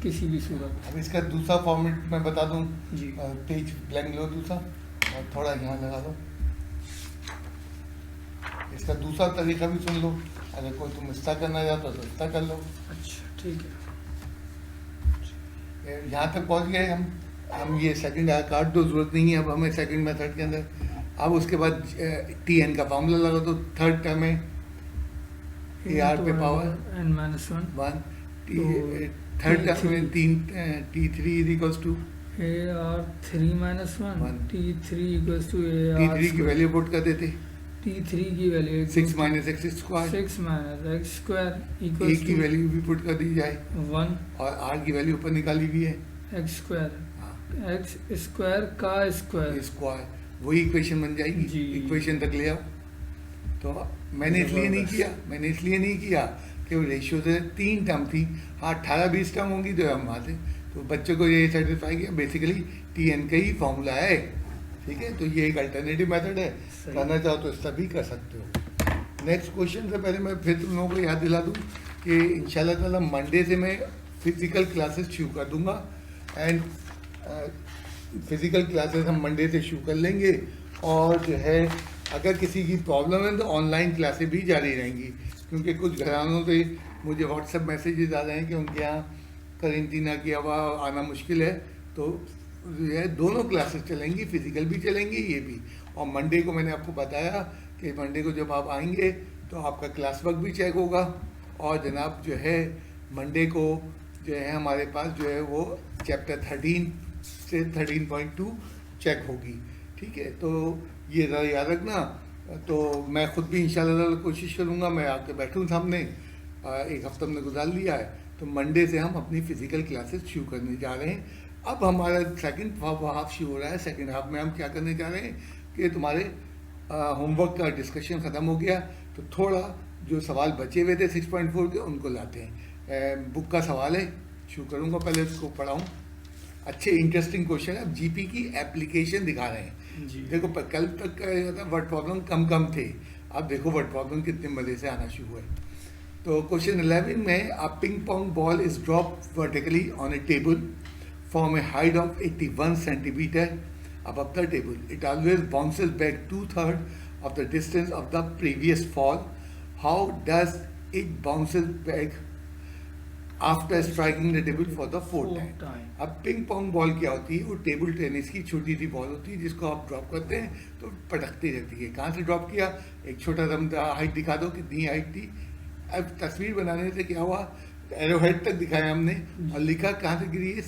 S2: किसी भी सूरत।
S1: अब इसका दूसरा फॉर्मेट मैं बता दूं,
S2: जी
S1: पेज ब्लैंक लो दूसरा और थोड़ा यहाँ लगा दो। इसका दूसरा तरीका भी सुन लो, अगर कोई तुम इसका करना चाहते हो तो इसका कर लो।
S2: अच्छा ठीक है।
S1: यहाँ तक पहुँच गए हम ये सेकंड काट दो, जरूरत नहीं है अब हमें सेकंड मेथड के अंदर। अब उसके बाद टी एन का फॉर्मूला लगा दो, थर्ड टर्म में ए आर पे पावर
S2: n-1
S1: वन,
S2: तो
S1: थर्ड टर्म में
S2: T3
S1: तीन T three is equals to
S2: ar3-1 t3 equals to
S1: T three की वैल्यू पुट कर देते,
S2: t3 की value
S1: 6 minus x square,
S2: 6 minus x square
S1: a
S2: equals
S1: की
S2: टू
S1: वैल्यू भी पुट कर दी जाए
S2: 1
S1: और आर की वैल्यू ऊपर निकाली भी है,
S2: एक्स स्क्वायर,
S1: हाँ,
S2: एक्स स्क्वायर का स्क्वायर।
S1: स्क्वायर, वही इक्वेशन बन जाएगी।
S2: जी।
S1: इक्वेशन तक ले आओ। तो मैंने इसलिए नहीं किया कि वो रेशियो से 3 टर्म थी, हाँ 18-20 टर्म होंगी तो हम वहाँ से, तो बच्चों को ये सेटिस्फाई किया, बेसिकली टी एन का ही फॉर्मूला है, ठीक है। तो ये एक अल्टरनेटिव मेथड है,
S2: सही।
S1: करना चाहो तो इसका भी कर सकते हो। नेक्स्ट क्वेश्चन से पहले मैं फिर तुम लोगों को याद दिला दूँ कि इंशाल्लाह ताला मंडे से मैं फिजिकल क्लासेस शुरू कर दूँगा, एंड फिजिकल क्लासेस हम मंडे से शुरू कर लेंगे, और जो है अगर किसी की प्रॉब्लम है तो ऑनलाइन क्लासेस भी जारी रहेंगी, क्योंकि कुछ घरानों से मुझे व्हाट्सएप मैसेजेस आ रहे हैं कि उनके यहाँ करेंटीना की हवा आना मुश्किल है, तो जो है दोनों क्लासेस चलेंगी, फिजिकल भी चलेंगी ये भी। और मंडे को मैंने आपको बताया कि मंडे को जब आप आएंगे तो आपका क्लास वर्क भी चेक होगा, और जनाब जो है मंडे को जो है हमारे पास जो है वो चैप्टर 13 से 13.2 चेक होगी, ठीक है। तो ये ज़रा याद रखना। तो मैं खुद भी इंशाल्लाह कोशिश करूँगा, मैं आके बैठूँ सामने, एक हफ्ता हमने गुजार लिया है, तो मंडे से हम अपनी फ़िज़िकल क्लासेस शुरू करने जा रहे हैं। अब हमारा सेकंड हाफ शुरू हो रहा है। सेकंड हाफ में हम क्या करने जा रहे हैं कि तुम्हारे होमवर्क का डिस्कशन ख़त्म हो गया, तो थोड़ा जो सवाल बचे हुए थे 6.4 के उनको लाते हैं। बुक का सवाल है, शुरू करूँगा, पहले उसको पढ़ाऊँ। अच्छे इंटरेस्टिंग क्वेश्चन है, जीपी की एप्लीकेशन दिखा रहे हैं।
S2: जी।
S1: देखो कल तक का वर्ड प्रॉब्लम कम थे, अब देखो वर्ड प्रॉब्लम कितने मज़े से आना शुरू हुए। तो क्वेश्चन 11 में a ping pong ball is drop vertically on A table from A height of 81 centimetre above the table. It always bounces back 2/3 of the distance of the previous fall. How does it bounces back after striking the table for the fourth time? अब पिंग पोंग बॉल क्या होती है? वो टेबल टेनिस की छोटी सी बॉल होती है जिसको आप ड्रॉप करते हैं तो पटकती रहती है। कहाँ से ड्रॉप किया? एक छोटा सा हाइट दिखा दो, कितनी हाइट थी। अब तस्वीर बनाने से क्या हुआ, एरो हेड तक दिखाया हमने और लिखा कहाँ से गिरी है,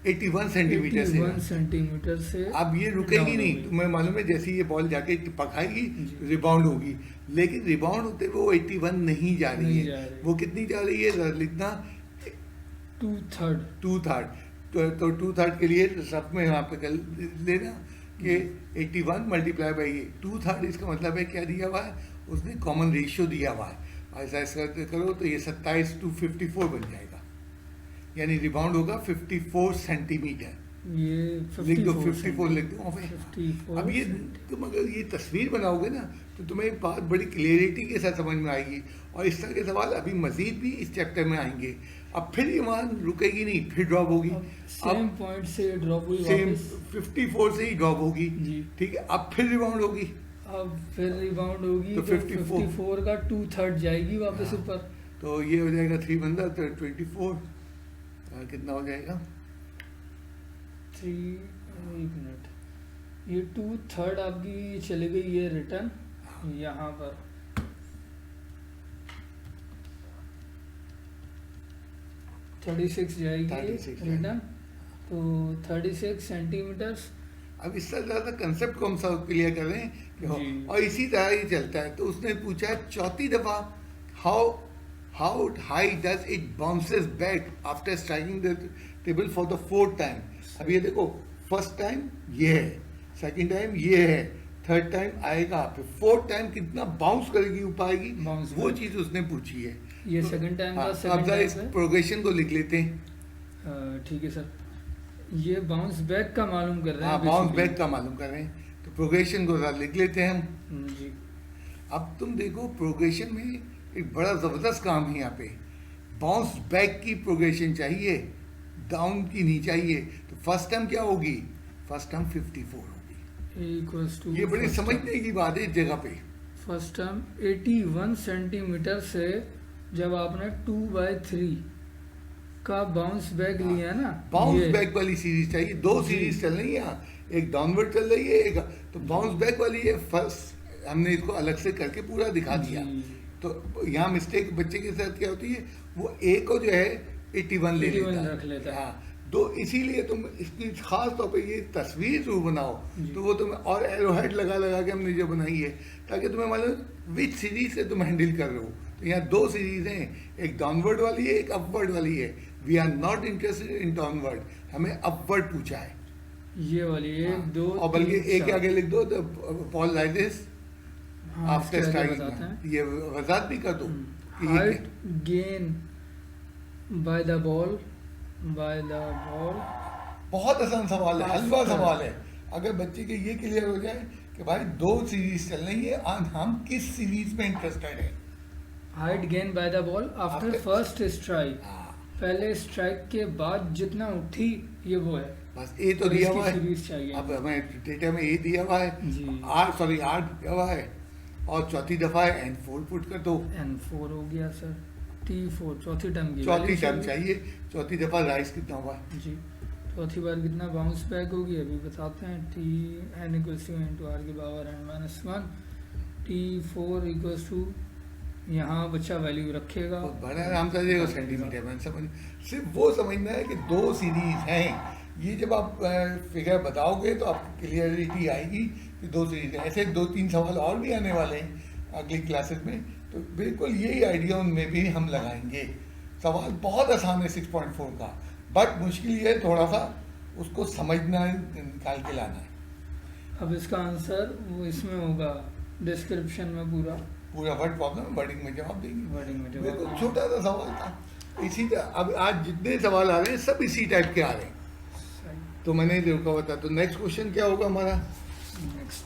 S1: 81 सेंटीमीटर से।
S2: 81 सेंटीमीटर से।
S1: अब ये रुकेगी नहीं, तुम्हें मालूम है जैसे ये बॉल जाके पकाएगी रिबाउंड होगी, लेकिन रिबाउंड होते हुए वो 81 नहीं जा रही है। वो कितनी जा रही है लिखना, 2/3। तो 2/3 के लिए सब में यहाँ पे कर लेना कि 81 मल्टीप्लाई बाई ये 2/3, इसका मतलब है क्या दिया हुआ है उसने, कॉमन रेशियो दिया हुआ है। ऐसा करो तो ये 27/54 बन जाएगा, यानी रिबाउंड होगा 54 सेंटीमीटर।
S2: ये
S1: लिख दो 54 लिख दो।
S2: 54
S1: अब ये तुम अगर ये तस्वीर बनाओगे ना तो तुम्हें एक बात बड़ी क्लियरिटी के साथ समझ में आएगी, और इस तरह के सवाल अभी मजीद भी इस चैप्टर में आएंगे। अब फिर ये वहाँ रुकेगी नहीं, फिर ड्रॉप होगी,
S2: सेम पॉइंट से ड्रॉप हुई,
S1: सेम 54 से ही ड्रॉप होगी, ठीक है। अब फिर रिबाउंड होगी,
S2: अब फिर रिबाउंड होगी
S1: तो
S2: तो
S1: 54
S2: का 2/3 जाएगी वापस ऊपर,
S1: तो ये हो जाएगा 3 बंदा तो 24 कितना हो जाएगा
S2: 3। एक मिनट, ये 2/3 आपकी चली गई, ये रिटर्न यहाँ पर 36 जाएगी
S1: 36
S2: रिटर्न, तो 36 सेंटीमीटर।
S1: अब इससे ज़्यादा कंसेप्ट को हम सब क्लियर कर रहे हैं कि और इसी तरह ही चलता है। तो उसने पूछा चौथी दफ़ा, how high does it bounces back after striking the table for the 4th time. अब ये देखो, फर्स्ट टाइम ये है, सेकंड टाइम ये है, थर्ड टाइम आएगा, फिर 4th टाइम कितना बाउंस करेगी, ऊपर आएगी, वो चीज़ उसने पूछी है।
S2: ये सेकंड टाइम का
S1: अब इस प्रोग्रेशन को लिख लेते हैं।
S2: ठीक है सर। ये बाउंस बैक का मालूम कर रहे
S1: हाँ,
S2: हैं
S1: बाउंस
S2: basically।
S1: बैक का मालूम कर रहे हैं, तो प्रोग्रेशन को ज़रा लिख लेते हैं हम।
S2: जी।
S1: अब तुम देखो प्रोग्रेशन में एक बड़ा ज़बरदस्त काम है यहाँ पे, बाउंस बैक की प्रोग्रेशन चाहिए, डाउन की नहीं चाहिए। तो फर्स्ट टर्म क्या होगी? फर्स्ट टर्म 54 होगी।
S2: इक्वल्स टू
S1: ये बड़ी समझने की बात है इस जगह पे।
S2: फर्स्ट टर्म 81 सेंटीमीटर से जब आपने 2/3 का बाउंस बैक लिया है ना,
S1: बाउंस
S2: ये
S1: बैक वाली सीरीज चाहिए, दो
S2: जी।
S1: सीरीज चल रही है यहाँ, एक डाउनवर्ड चल रही है, एक तो बाउंस बैक वाली है। फर्स्ट हमने इसको अलग से करके पूरा दिखा दिया।
S2: जी।
S1: तो यहाँ मिस्टेक बच्चे के साथ क्या होती है, वो ए को जो है 81 ले
S2: 81
S1: लेता
S2: रख लेता है।
S1: हाँ, तो इसीलिए तुम इसकी खास तौर पे ये तस्वीर जो बनाओ,
S2: जी।
S1: तो वो तुम्हें और एरोहेड लगा लगा के हमने जो बनाई है, ताकि तुम्हें मालूम विच सीरीज से तुम हैंडल कर रहे हो। तो यहाँ दो सीरीज हैं, एक डाउनवर्ड वाली है, एक अपवर्ड वाली है। We are not interested in downward, हमें अपवर्ड पूछा है।
S2: ये वाली
S1: हाँ,
S2: 1 2
S1: और बल्कि
S2: 3
S1: एक के
S2: 4।
S1: आगे लिख दो, तो पॉल लाइक दिस
S2: हाँ,
S1: आफ्टर
S2: इसके आगे
S1: स्ट्राइकिंग,
S2: बताते हैं।
S1: ये वजाहत भी कर दो कि ये
S2: height gain by the ball
S1: बहुत आसान सवाल है,
S2: Faster.
S1: हलवा सवाल है। अगर बच्चे के ये क्लियर हो जाए कि भाई दो सीरीज चल रही है और हम किस सीरीज में इंटरेस्टेड है।
S2: Height gain by the ball after
S1: After-
S2: first strike.
S1: हाँ,
S2: पहले स्ट्राइक के बाद जितना उठी ये वो है।
S1: बस ए तो
S2: और
S1: दिया
S2: इसकी
S1: हुआ है,
S2: सीरीज चाहिए।
S1: अब हमें डेटा में ए दिया हुआ है,
S2: जी।
S1: आठ दिया हुआ है, और चौथी दफा है N4 पुट कर दो।
S2: N4 हो गया सर, T4 चौथी टर्म की
S1: चौथी
S2: value
S1: टर्म चाहिए, चौथी दफा राइस कितना हुआ?
S2: जी। चौथी बार कितना बाउंस बैक होगी अभी बताते हैं। T n equals to n to r की power n-1, T4 equals to, यहाँ बच्चा वैल्यू रखेगा।
S1: बहुत बड़ा आराम से देखो सेंटीमीटर में समझ, सिर्फ वो समझना है कि दो सीरीज हैं। ये जब आप फिगर बताओगे तो आपको क्लियरिटी आएगी कि दो सीरीज है। ऐसे 2-3 सवाल और भी आने वाले हैं अगली क्लासेस में, तो बिल्कुल यही आइडिया उनमें भी हम लगाएंगे। सवाल बहुत आसान है 6.4 का, बट मुश्किल ये है थोड़ा सा उसको समझना है, निकाल के लाना है।
S2: अब इसका आंसर वो इसमें होगा डिस्क्रिप्शन में पूरा
S1: पूरा वर्ड प्रॉब्लम वर्डिंग में जवाब देंगे।
S2: वर्डिंग में जवाब
S1: बिल्कुल
S2: देंगे।
S1: छोटा सा सवाल था इसी तरह। अब आज जितने सवाल आ रहे हैं सब इसी टाइप के आ रहे हैं,
S2: सही।
S1: तो मैंने देखा बता। तो नेक्स्ट क्वेश्चन क्या होगा हमारा?
S2: Next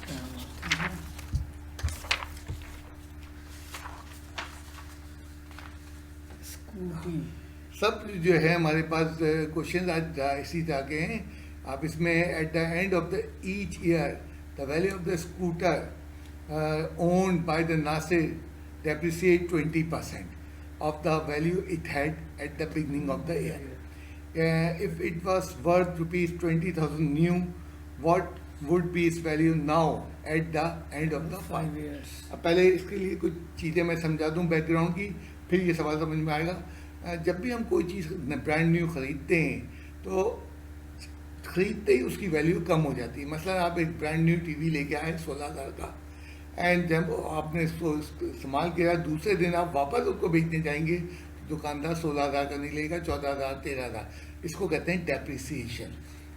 S2: scooty.
S1: सब जो है हमारे पास क्वेश्चन आज इसी तरह के हैं। आप इसमें at the end of the each year the value of the scooter owned by the Nasir depreciate 20% of the value it had at the beginning of the year. If it was worth rupees 20,000 new, what would be its value now at the end of the 5
S2: 5
S1: years?
S2: years।
S1: अब पहले इसके लिए कुछ चीज़ें मैं समझा दूं बैकग्राउंड की, फिर ये सवाल समझ में आएगा। जब भी हम कोई चीज़ ब्रांड न्यू ख़रीदते हैं तो ख़रीदते ही उसकी वैल्यू कम हो जाती है। मसलन आप एक ब्रांड न्यू टीवी लेके आए 16,000 का, एंड जब आपने इसको इस्तेमाल किया दूसरे दिन आप वापस उसको बेचने जाएंगे तो दुकानदार 16,000 का नहीं लेगा, 14,000 13,000। इसको कहते हैं डेप्रिसिएशन।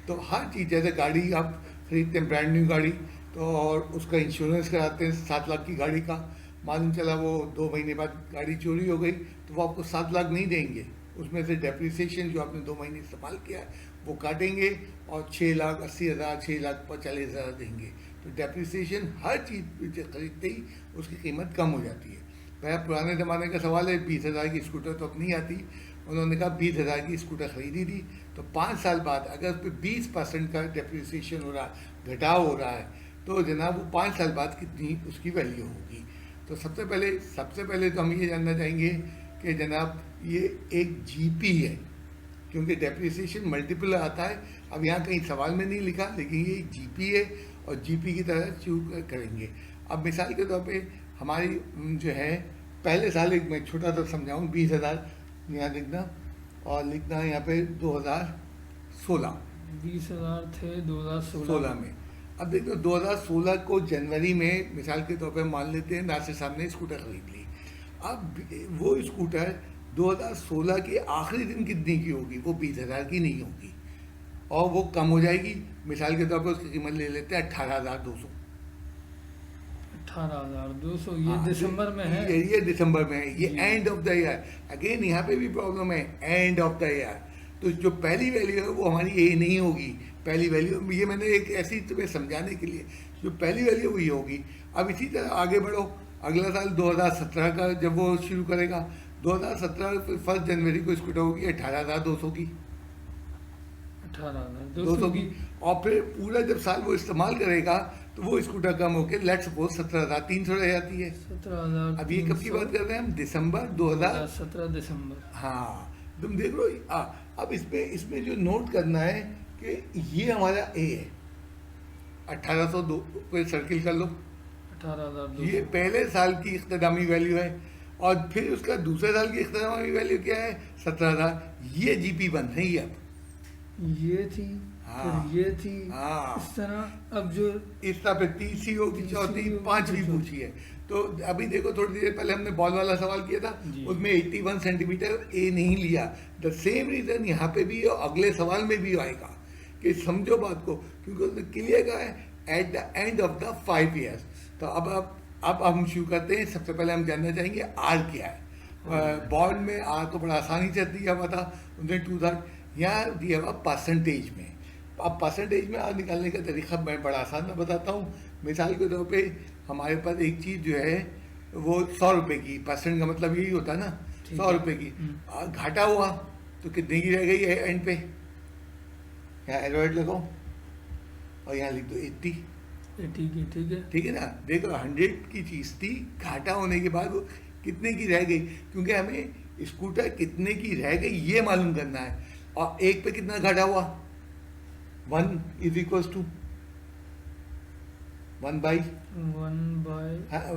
S1: तो हर चीज़, जैसे गाड़ी आप खरीदते हैं ब्रांड न्यू गाड़ी, तो और उसका इंश्योरेंस कराते हैं 7 लाख की गाड़ी का, मालूम चला वो 2 महीने बाद गाड़ी चोरी हो गई तो वो आपको 7 लाख नहीं देंगे, उसमें से डेप्रिसिएशन जो आपने 2 महीने इस्तेमाल किया है वो काटेंगे और 6,80,000 6,40,000 देंगे। तो डेप्रिसिएशन हर चीज़ खरीदते ही उसकी कीमत कम हो जाती है। भाई पुराने ज़माने का सवाल है, 20,000 की स्कूटर तो अब नहीं आती, उन्होंने कहा 20,000 की स्कूटर खरीदी थी, तो 5 साल बाद अगर उस पर 20% का डेप्रिसिएशन हो रहा है, घटाव हो रहा है, तो जनाब वो 5 साल बाद कितनी उसकी वैल्यू होगी। तो सबसे पहले तो हम ये जानना चाहेंगे कि जनाब ये एक जीपी है, क्योंकि डेप्रिसिएशन मल्टीपल आता है। अब यहाँ कहीं सवाल में नहीं लिखा, लेकिन ये एक जीपी है और जीपी की तरह चूक करेंगे। अब मिसाल के तौर पे हमारी जो है पहले साल, एक मैं छोटा सा समझाऊँ, 20,000 यहाँ लिखना और लिखना यहाँ पे 2016
S2: 20,000 थे
S1: 16 में। अब देखो 2016 को जनवरी में मिसाल के तौर पे मान लेते हैं नासिर साहब ने स्कूटर खरीद ली। अब वो स्कूटर 2016 के आखिरी दिन कितने की होगी? वो 20,000 की नहीं होगी और वो कम हो जाएगी। मिसाल के तौर पे उसकी कीमत ले लेते हैं 18,200।
S2: 18,200 ये दिसंबर में है।
S1: ये दिसंबर में है, ये
S2: जी।
S1: End of the year. Again यहाँ पे भी प्रॉब्लम है, एंड ऑफ द ईयर। तो जो पहली वैल्यू है वो हमारी ए नहीं होगी। पहली वैल्यू, ये मैंने एक ऐसी तुम्हें समझाने के लिए, जो पहली वैल्यू वही होगी। अब इसी तरह आगे बढ़ो, अगला साल 2017 का जब वो शुरू करेगा, 2017 1 जनवरी को स्कूटर होगी 18,200 की,
S2: 18,200
S1: की। और फिर पूरा जब साल वो इस्तेमाल करेगा तो वो स्कूटर कम होकर लेट्स सपोज 17,300 रह जाती है।
S2: 17,000।
S1: अब ये कब की बात कर रहे हैं हम? दिसंबर 2017
S2: दिसंबर।
S1: हाँ, तुम देख लो। अब इसमें इसमें जो नोट करना है कि ये हमारा ए है, 1802 पे सर्किल कर लो,
S2: 18,200।
S1: ये पहले साल की इख्तितामी वैल्यू है। और फिर उसका दूसरे साल की इख्तितामी वैल्यू क्या है? 17,000। ये GP1 है। ये अब
S2: ये थी,
S1: हाँ,
S2: फिर ये थी,
S1: हाँ,
S2: इस तरह। अब जो
S1: इस तरह पे तीसरी होगी, चौथी, पांचवी पूछी है। तो अभी देखो, थोड़ी देर पहले हमने बॉल वाला सवाल किया था,
S2: जी।
S1: उसमें 81 सेंटीमीटर ए नहीं लिया। द सेम रीजन यहाँ पे भी और अगले सवाल में भी आएगा कि समझो बात को, क्योंकि उसने क्लियर कहा है eight the end of the 5 years। तो अब हम शुरू करते हैं। सबसे पहले हम जानना चाहेंगे आर क्या है। बॉल में आर तो बड़ा आसानी से दिया हुआ था, उन्होंने 2/3 यहाँ दिया हुआ परसेंटेज में। अब परसेंटेज में आर निकालने का तरीका मैं बड़ा आसान में बताता हूँ। मिसाल के तौर पे हमारे पास एक चीज़ जो है वो 100 रुपये की, परसेंट का मतलब यही होता है ना, 100 रुपये की। घाटा हुआ तो कितने की रह गई है एंड पे? यहाँ एलवाइट लगाओ और यहाँ लिख दो 80।
S2: ठीक है, ठीक है,
S1: ठीक है ना। देखो 100 की चीज़ थी, घाटा होने के बाद वो कितने की रह गई, क्योंकि हमें स्कूटर कितने की रह गई ये मालूम करना है। और एक पे कितना घाटा हुआ? 1 = 1 बाई,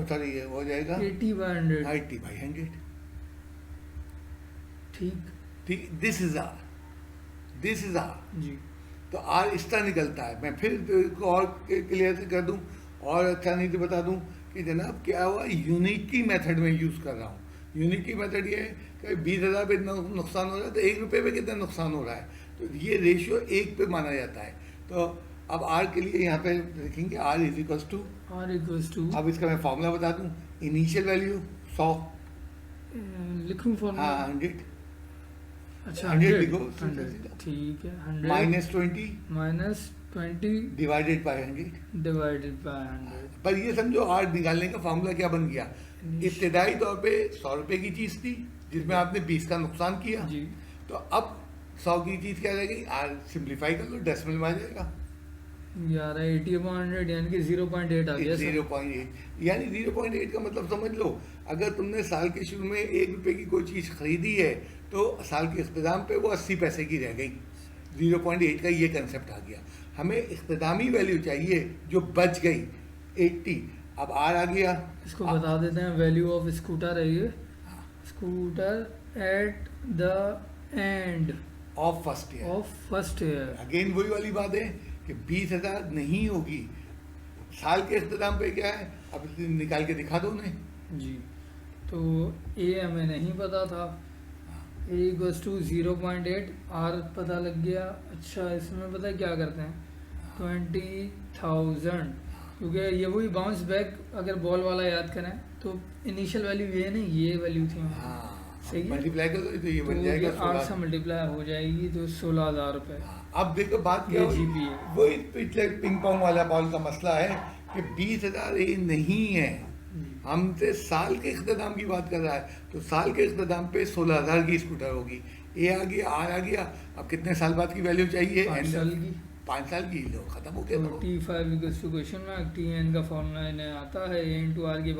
S1: सॉरी ये हो जाएगा
S2: 80/100।
S1: 80/100।
S2: ठीक
S1: ठीक, दिस इज आर।
S2: जी।
S1: तो आर इस तरह निकलता है। मैं फिर इसको और क्लियर से कर दूं और अच्छा नहीं तो बता दूं कि जनाब क्या हुआ, यूनिटी मेथड में यूज़ कर रहा हूँ। यूनिटी मेथड ये है कि 20,000 पे नुकसान हो रहा है तो 1 रुपये पे कितना नुकसान हो रहा है, तो ये रेशियो 1 पे माना जाता है। तो अब आर के लिए यहाँ पे लिखेंगे R = अब इसका मैं फॉर्मूला बता दूं। इनिशियल वैल्यू 100,
S2: लिखूं फॉर्मूला?
S1: हाँ 100,
S2: अच्छा
S1: 100 लिखो,
S2: 100, ठीक है। 100
S1: -20
S2: -20
S1: डिवाइडेड बाय 100।
S2: Divided by 100।
S1: पर ये समझो आर निकालने का फार्मूला क्या बन गया। इब्तदाई तौर पे 100 रुपये की चीज़ थी जिसमें आपने 20 का नुकसान किया
S2: जी।
S1: तो अब 100 की चीज़ क्या रह गई? आर सिंप्लीफाई कर लो, डेसिमल में आ जाएगा
S2: 80/100 यानी कि 0.8 आ गया।
S1: 0.8 यानी 0.8 का मतलब समझ लो, अगर तुमने साल के शुरू में 1 रुपये की कोई चीज़ खरीदी है तो साल के इख्तिताम पे वो 80 पैसे की रह गई। 0.8 का ये कंसेप्ट आ गया। हमें इख्तितामी वैल्यू चाहिए जो बच गई 80। अब आर आ गया,
S2: इसको बता देते हैं। वैल्यू ऑफ स्कूटर है ये, scooter eight the end
S1: of first year. Again वही वाली बात है कि 20,000 नहीं होगी। साल के इख्तिताम पे क्या है, अब निकाल के दिखा दो उन्हें
S2: जी। तो ए हमें नहीं पता था, A = 0.8, आर पता लग गया। अच्छा, इसमें पता है क्या करते हैं? 20,000, क्योंकि ये वही बाउंस बैक अगर बॉल वाला याद करें तो इनिशियल वैल्यू ये नहीं, ये वैल्यू थी। सही है,
S1: मल्टीप्लाई कर दो तो ये बन जाएगा
S2: 8 से मल्टीप्लाई हो जाएगी तो 16,000 रुपये।
S1: अब देखो बात क्या है,
S2: GP है।
S1: वही पिछले पिंग पोंग वाला बॉल का मसला है कि 20,000 ये नहीं है, हमसे साल के इख्तिताम की बात कर रहा है। तो साल के इख्तिताम पे 16,000 की स्कूटर होगी। ए आ गया, आर आ गया। अब कितने साल बाद की वैल्यू चाहिए?
S2: 5 साल की।
S1: 5 साल की लो, खत्म हो गया।
S2: T5 = क्वेश्चन मार्क, TN का फॉर्मूला इन्हें आता है A ×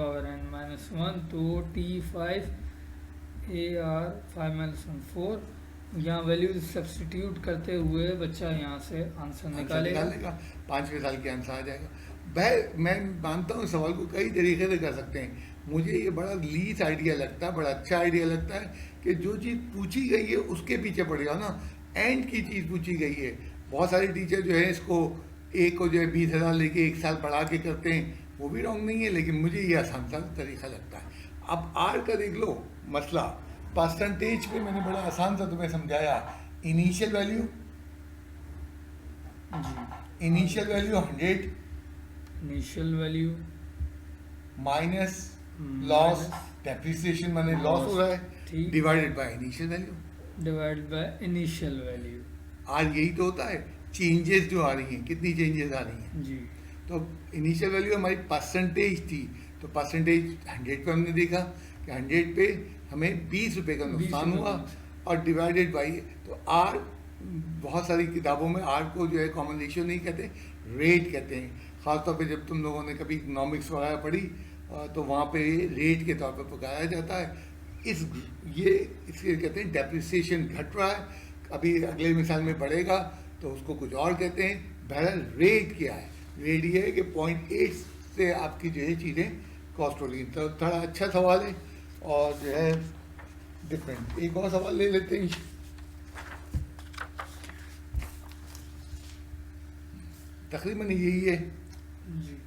S2: R⁻n-1। तो T5 AR 5 - 1 4। यहाँ वैल्यू सब्सटीट्यूट करते हुए बच्चा यहाँ से आंसर निकालेगा।
S1: 5वें साल के आंसर आ जाएगा। भाई मैं मानता हूँ सवाल को कई तरीके से कर सकते हैं। मुझे ये बड़ा लीस आइडिया लगता है, बड़ा अच्छा आइडिया लगता है कि जो चीज़ पूछी गई है उसके पीछे पड़ जाओ ना। एंड की चीज़ पूछी गई है। बहुत सारे टीचर जो है इसको एक को जो है 20,000 लेके 1 साल बढ़ा के करते हैं, वो भी रॉन्ग नहीं है, लेकिन मुझे ये आसान सा तरीका लगता है। अब आर का देख लो मसला, परसेंटेज पे मैंने बड़ा आसान सा तुम्हें समझाया। Initial value 100,
S2: initial value
S1: minus loss, depreciation माने लॉस हो रहा है,
S2: ठीक।
S1: Divided by initial value.
S2: Divide by initial value.
S1: R यही तो होता है, चेंजेस जो आ रही हैं, कितनी चेंजेस आ रही हैं।
S2: जी
S1: तो इनिशियल वैल्यू हमारी परसेंटेज थी, तो परसेंटेज 100 पे हमने देखा कि 100 पे हमें 20 रुपये का
S2: 20
S1: नुकसान
S2: रुपये
S1: हुआ,
S2: का।
S1: और डिवाइडेड बाई, तो आर बहुत सारी किताबों में आर को जो है कॉमन रेशियो नहीं कहते, रेट कहते हैं। ख़ासतौर पे जब तुम लोगों ने कभी इकोनॉमिक्स वगैरह पढ़ी तो वहाँ पे रेट के तौर पे पुकारा जाता है। इसके कहते हैं डेप्रिसिएशन घट रहा है, अभी अगले मिसाल में बढ़ेगा तो उसको कुछ और कहते हैं। बहरहाल रेट क्या है, रेट ये है कि 0.8 से आपकी जो है चीज़ें कॉस्ट हो रही। तो थोड़ा अच्छा सवाल है और जो है डिफरेंट। एक और सवाल ले लेते हैं। तकरीबन यही है।
S2: जी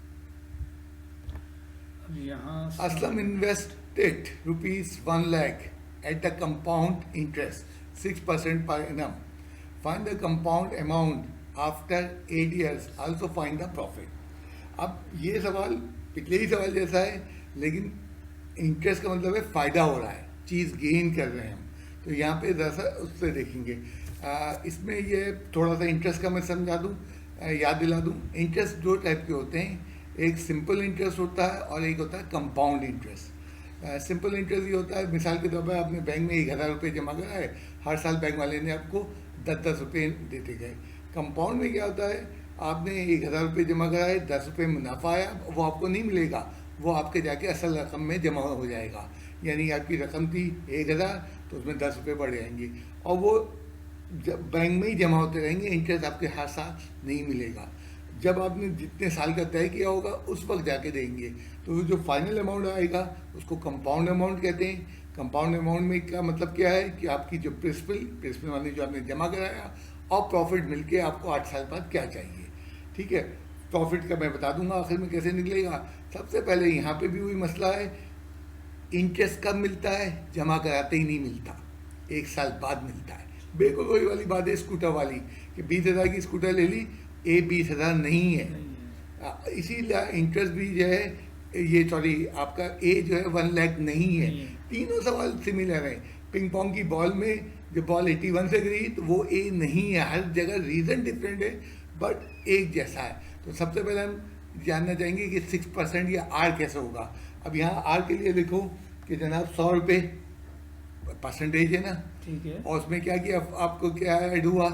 S2: अब यहाँ
S1: Aslam invested ₹1 lakh at the compound interest 6% per annum. Find the compound amount after 8 years. Also find the profit. अब ये सवाल पिछले ही सवाल जैसा है, लेकिन इंटरेस्ट का मतलब है फ़ायदा हो रहा है, चीज़ गेन कर रहे हैं हम। तो यहाँ पे ज़रा सा उससे देखेंगे। इसमें ये थोड़ा सा इंटरेस्ट का मैं समझा दूँ, याद दिला दूँ। इंटरेस्ट दो टाइप के होते हैं, एक सिंपल इंटरेस्ट होता है और एक होता है कंपाउंड इंटरेस्ट। सिंपल इंटरेस्ट ये होता है, मिसाल के तौर पर आपने बैंक में 1000 रुपये जमा करा है, हर साल बैंक वाले ने आपको 10-10 रुपये देते गए। कंपाउंड में क्या होता है, आपने 1000 रुपये जमा करा है, 10 रुपये मुनाफा आया, वो आपको नहीं मिलेगा, वो आपके जाके असल रकम में जमा हो जाएगा। यानी आपकी रकम थी 1000 तो उसमें 10 रुपये बढ़ जाएंगे, और वो जब बैंक में ही जमा होते रहेंगे, इंटरेस्ट आपके हर साल नहीं मिलेगा। जब आपने जितने साल का तय किया होगा उस वक्त जाके देंगे, तो जो फाइनल अमाउंट आएगा उसको कंपाउंड अमाउंट कहते हैं। कंपाउंड अमाउंट में क्या मतलब क्या है कि आपकी जो प्रिंसिपल वाली जो आपने जमा कराया और प्रॉफिट मिलके आपको 8 साल बाद क्या चाहिए। ठीक है, प्रॉफिट का मैं बता दूंगा आखिर में कैसे निकलेगा। सबसे पहले यहाँ पे भी वही मसला है, इंटरेस्ट कब मिलता है, जमा कराते ही नहीं मिलता, 1 साल बाद मिलता है। बिल्कुल वही वाली बात है स्कूटर वाली कि 20,000 की स्कूटर ले ली, 20,000 नहीं है। इसीलिए इंटरेस्ट भी जो है ये आपका जो है 1 लाख नहीं है। तीनों सवाल सिमिलर हैं। पिंग पोंग की बॉल में जब बॉल 81 से गिरी तो वो ए नहीं है, हर जगह रीज़न डिफरेंट है बट एक जैसा है। तो सबसे पहले हम जानना चाहेंगे कि 6% या आर कैसे होगा। अब यहाँ आर के लिए लिखो कि जनाब 100 रुपये परसेंटेज है ना,
S2: ठीक है,
S1: और उसमें क्या किया, आपको क्या ऐड हुआ,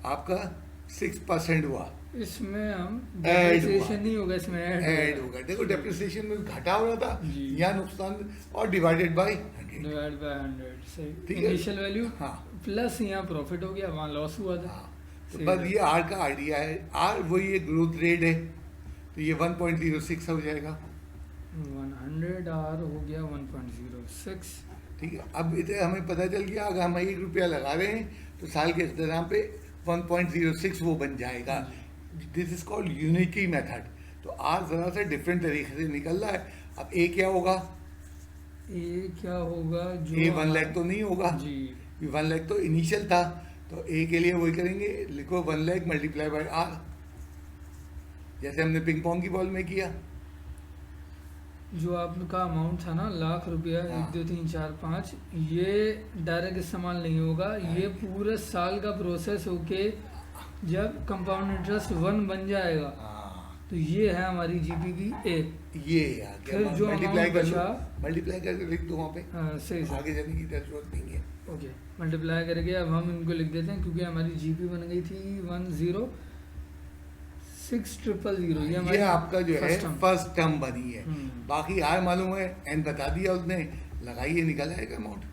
S1: आपका 6% हुआ।
S2: इसमें हम
S1: ऐड
S2: डेप्रिसिएशन नहीं होगा, इसमें
S1: ऐड होगा। देखो डेप्रिसिएशन में घटा हो रहा था,
S2: जी।
S1: यहाँ नुकसान, और डिवाइडेड बाय 100।
S2: डिवाइड बाय 100 सही।
S1: ठीक है।
S2: इनिशियल वैल्यू
S1: हाँ
S2: प्लस यहाँ प्रॉफिट हो गया, वहाँ लॉस हुआ था।
S1: हाँ, तो
S2: सही
S1: बस
S2: है।
S1: ये आर का आइडिया है। आर वही है, ग्रोथ रेट है, तो ये 1.06 हो जाएगा।
S2: 100 आर हो गया 1.06।
S1: ठीक है, अब इसे हमें पता चल गया, अगर हम 1 रुपया लगा रहे हैं तो साल के इख्तिताम पे 1.06 वो बन जाएगा। This is called unity method. तो आर ज़रा से डिफरेंट तरीके से निकल रहा है। अब ए क्या होगा,
S2: ए क्या होगा, जो
S1: ए 1 लाख तो नहीं होगा,
S2: जी
S1: 1 लाख तो इनिशियल था, तो ए के लिए वही करेंगे, लिखो 1 लाख मल्टीप्लाई बाय आर, जैसे हमने पिंग पोंग की बॉल में किया।
S2: जो आपका अमाउंट था ना, लाख रुपया,
S1: हाँ।
S2: 1 2 3 4 5, ये डायरेक्ट इस्तेमाल नहीं होगा, ये पूरे साल का प्रोसेस होके जब कंपाउंड इंटरेस्ट 1 बन जाएगा
S1: हाँ,
S2: तो ये है हमारी जीपी की ए।
S1: ये आ
S2: फिर
S1: गया,
S2: जो
S1: मल्टीप्लाई
S2: amount
S1: कर लो,
S2: बचा-
S1: मल्टीप्लाई करके लिख दो वहाँ पे,
S2: सही सही,
S1: आगे जाने की जरूरत नहीं है।
S2: ओके मल्टीप्लाई करके अब हम इनको लिख देते हैं, क्योंकि हमारी जीपी बन गई थी 106,000। ये
S1: ये
S2: हमारी
S1: आपका जो है
S2: first term।
S1: फर्स्ट टर्म बनी है।
S2: हम्म।
S1: बाकी आर मालूम है, एन बता दिया उसने, लगाइए निकल आएगा अमाउंट।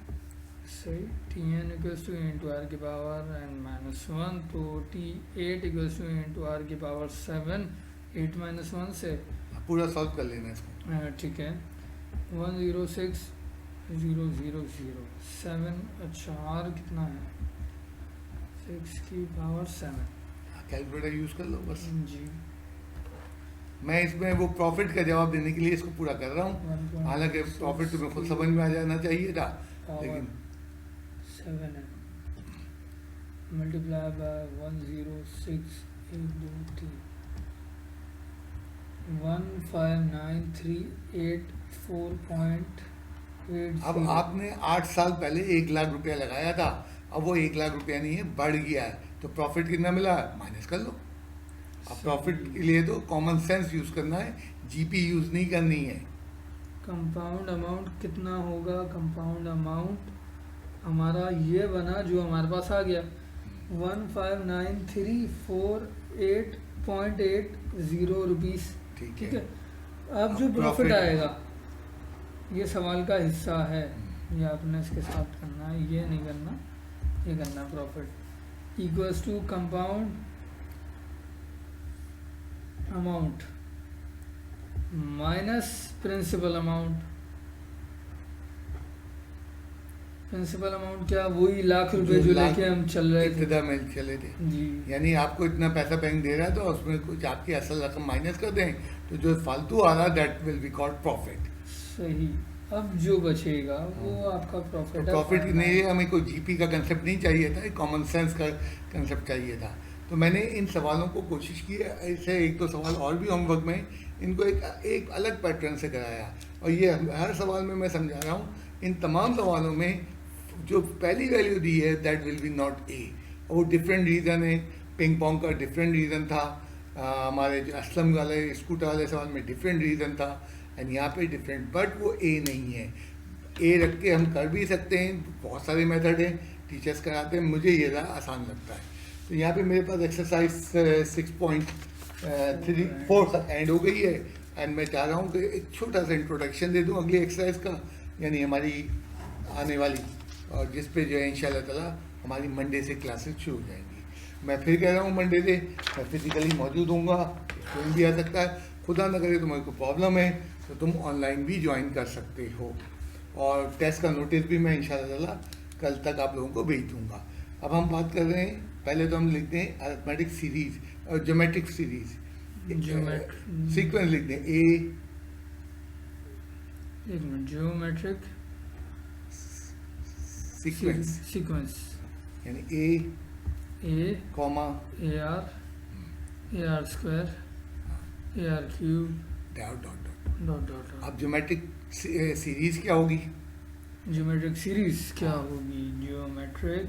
S2: सही। Tn equals to into are की पावर n-1, तो T8 equals to into are की पावर 7, 8 - 1 से
S1: पूरा सॉल्व कर लेना इसको।
S2: ठीक है 106,000,7। अच्छा आर कितना है, 6 की पावर 7।
S1: कैलकुलेटर यूज कर लो बस।
S2: जी
S1: मैं इसमें वो प्रॉफिट का जवाब देने के लिए इसको पूरा कर रहा हूँ,
S2: 1.6
S1: हालांकि प्रॉफिट तुम्हें खुद समझ में आ जाना चाहिए था,
S2: पावर
S1: लेकिन
S2: 7 है मल्टीप्लाई बाय 106,823 159,384.80।
S1: अब आपने 8 साल पहले 1 लाख रुपया लगाया था, अब वो 1 लाख रुपया नहीं है, बढ़ गया है, तो प्रॉफिट कितना मिला, माइनस कर लो। अब प्रॉफिट के लिए तो कॉमन सेंस यूज़ करना है, जीपी यूज़ नहीं करनी है।
S2: कंपाउंड अमाउंट कितना होगा, कंपाउंड अमाउंट हमारा ये बना जो हमारे पास आ गया 159348.80 रुपीज़।
S1: ठीक
S2: ठीक
S1: है।
S2: है, अब जो
S1: अब
S2: प्रॉफिट
S1: profit-
S2: आएगा ये सवाल का हिस्सा है, ये आपने इसके साथ करना है, ये नहीं करना, ये करना है। Profit equals to compound amount minus principal amount. Principal amount क्या, वही लाख रुपए जो
S1: लाख
S2: लेके हम चल रहे थे।
S1: इब्तिदा में चले थे,
S2: जी
S1: यानी आपको इतना पैसा बैंक दे रहा है तो उसमें कुछ आपकी असल रकम माइनस कर दें, तो जो फालतू आ रहा है that will be called profit.
S2: सही। अब जो बचेगा वो आपका प्रॉफिट है।
S1: प्रॉफिट नहीं है, हमें कोई जीपी का कंसेप्ट नहीं चाहिए था, एक कॉमन सेंस का कंसेप्ट चाहिए था। तो मैंने इन सवालों को कोशिश की है, ऐसे एक दो सवाल और भी होमवर्क में इनको एक अलग पैटर्न से कराया, और ये हर सवाल में मैं समझा रहा हूँ, इन तमाम सवालों में जो पहली वैल्यू दी है that will be not a, और डिफरेंट रीज़न है। पिंग पोंग का डिफरेंट रीज़न था, हमारे जो असलम वाले स्कूटर वाले सवाल में डिफरेंट रीज़न था, एंड यहाँ पे डिफरेंट, बट वो ए नहीं है। ए रख के हम कर भी सकते हैं, बहुत सारे मेथड हैं, टीचर्स कराते हैं, मुझे ये आसान लगता है। तो यहाँ पे मेरे पास एक्सरसाइज 6.4 एंड हो गई है, एंड मैं चाह रहा हूँ कि एक छोटा सा इंट्रोडक्शन दे दूँ अगली एक्सरसाइज का, यानी हमारी आने वाली, और जिस पे जो है इंशाल्लाह ताला हमारी मंडे से क्लासेस शुरू हो जाएंगी। मैं फिर कह रहा हूँ मंडे से मैं फिजिकली मौजूद हूँगा, स्टूडेंट भी आ सकता है, खुदा न करे तुम्हारे को प्रॉब्लम है तो तुम ऑनलाइन भी ज्वाइन कर सकते हो, और टेस्ट का नोटिस भी मैं इंशाल्लाह ताला कल तक आप लोगों को भेज दूँगा। अब हम बात कर रहे हैं, पहले तो हम लिखते हैं अरिथमेटिक सीरीज और ज्योमेट्रिक सीरीज, सीक्वेंस लिखते हैं
S2: एक मिनट, ज्योमेट्रिक
S1: सीक्वेंस,
S2: सीक्वेंस
S1: यानी
S2: a
S1: comma
S2: a r square a r cube
S1: dot dot dot.
S2: Dot dot.
S1: अब ज्योमेट्रिक सीरीज क्या होगी,
S2: ज्योमेट्रिक सीरीज क्या होगी, ज्योमेट्रिक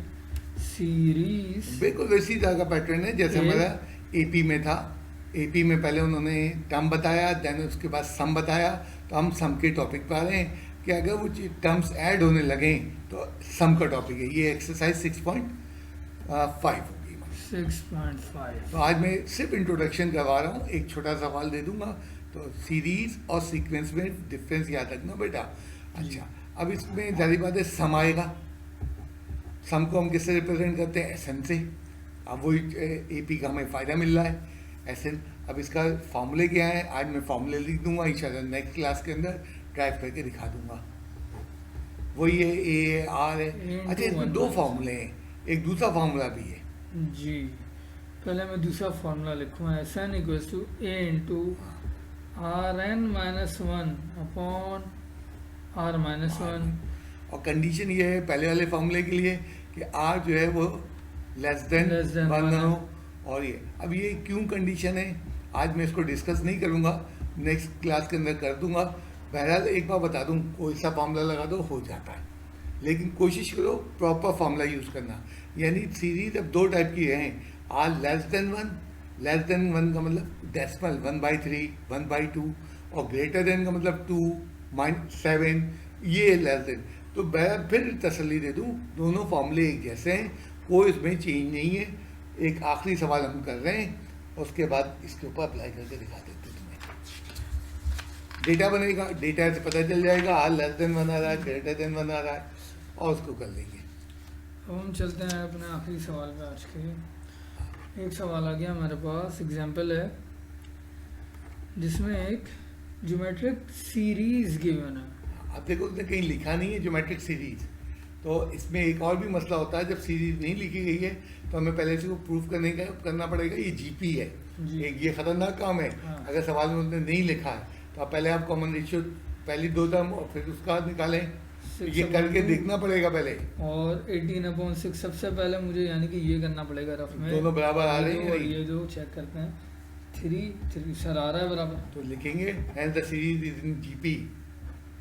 S2: सीरीज
S1: बिल्कुल वैसी तरह का पैटर्न है जैसे हमारा एपी में था। एपी में पहले उन्होंने टर्म बताया, देन उसके बाद सम बताया, तो हम सम के टॉपिक पर आ रहे हैं कि अगर वो टर्म्स ऐड होने लगें तो सम का टॉपिक है। ये एक्सरसाइज 6.5 होगी।
S2: 6.5।
S1: तो आज मैं सिर्फ इंट्रोडक्शन करवा रहा हूँ, एक छोटा सवाल दे दूंगा, तो सीरीज और सीक्वेंस में डिफरेंस याद रखना बेटा। अच्छा, अब इसमें जारी बात है सम आएगा, सम को हम किससे रिप्रेजेंट करते हैं, एस एन से। अब वही एपी का हमें फ़ायदा मिल रहा है, एस एन। अब इसका फॉर्मूले क्या है, आज मैं फॉर्मूले लिख दूंगा, इंशाल्लाह नेक्स्ट क्लास के अंदर ड्राइव करके दिखा दूंगा। वही है, ए आर है। अच्छा, इसमें दो फार्मूले हैं, एक दूसरा फार्मूला भी है
S2: जी। पहले मैं दूसरा फार्मूला लिखूँगा, s n equals to a into r N minus 1 upon r minus 1।
S1: और कंडीशन ये है पहले वाले फॉर्मूले के लिए कि आर जो है वो लेस देन 1 हो, और ये अब ये क्यों कंडीशन है आज मैं इसको डिस्कस नहीं करूँगा, नेक्स्ट क्लास के अंदर कर दूंगा। बहरहाल एक बार बता दूं, कोई सा फार्मूला लगा दो हो जाता है, लेकिन कोशिश करो प्रॉपर फार्मूला यूज़ करना। यानी सीरीज अब दो टाइप की हैं, r less than 1, less than 1 का मतलब डेसिमल 1/3, 1/2, और ग्रेटर देन का मतलब 2, -7, ये लेस देन। तो मैं फिर तसल्ली दे दूं, दोनों फार्मूले एक जैसे हैं, कोई इसमें चेंज नहीं है। एक आखिरी सवाल हम कर रहे हैं, उसके बाद इसके ऊपर अप्लाई करके दिखा देते हैं तुम्हें। डेटा बनेगा, डेटा से पता चल जाएगा आर लेस देन 1 आ रहा है, ग्रेटर देन 1 आ रहा है, और उसको कर लेंगे।
S2: अब हम चलते हैं अपने आखिरी सवाल पे आज के। एक सवाल आ गया हमारे पास, एग्जाम्पल है जिसमें एक ज्योमेट्रिक सीरीज गिवन है।
S1: अब देखो उसने कहीं लिखा नहीं है ज्योमेट्रिक सीरीज, तो इसमें एक और भी मसला होता है, जब सीरीज नहीं लिखी गई है तो हमें पहले से वो प्रूफ करना पड़ेगा ये जीपी है। एक ये खतरनाक काम है।
S2: हाँ।
S1: अगर सवाल में उसने नहीं लिखा है तो आप पहले आप कॉमन रेशियो पहली दो टर्म और फिर उसका निकालें, तो ये करके देखना पड़ेगा पहले।
S2: और 18/6 सबसे पहले मुझे यानी कि ये करना पड़ेगा रफ में,
S1: दोनों बराबर आ रहे हैं,
S2: और ये जो चेक करते हैं 3 सर आ रहा है बराबर,
S1: तो लिखेंगे and the series is in GP.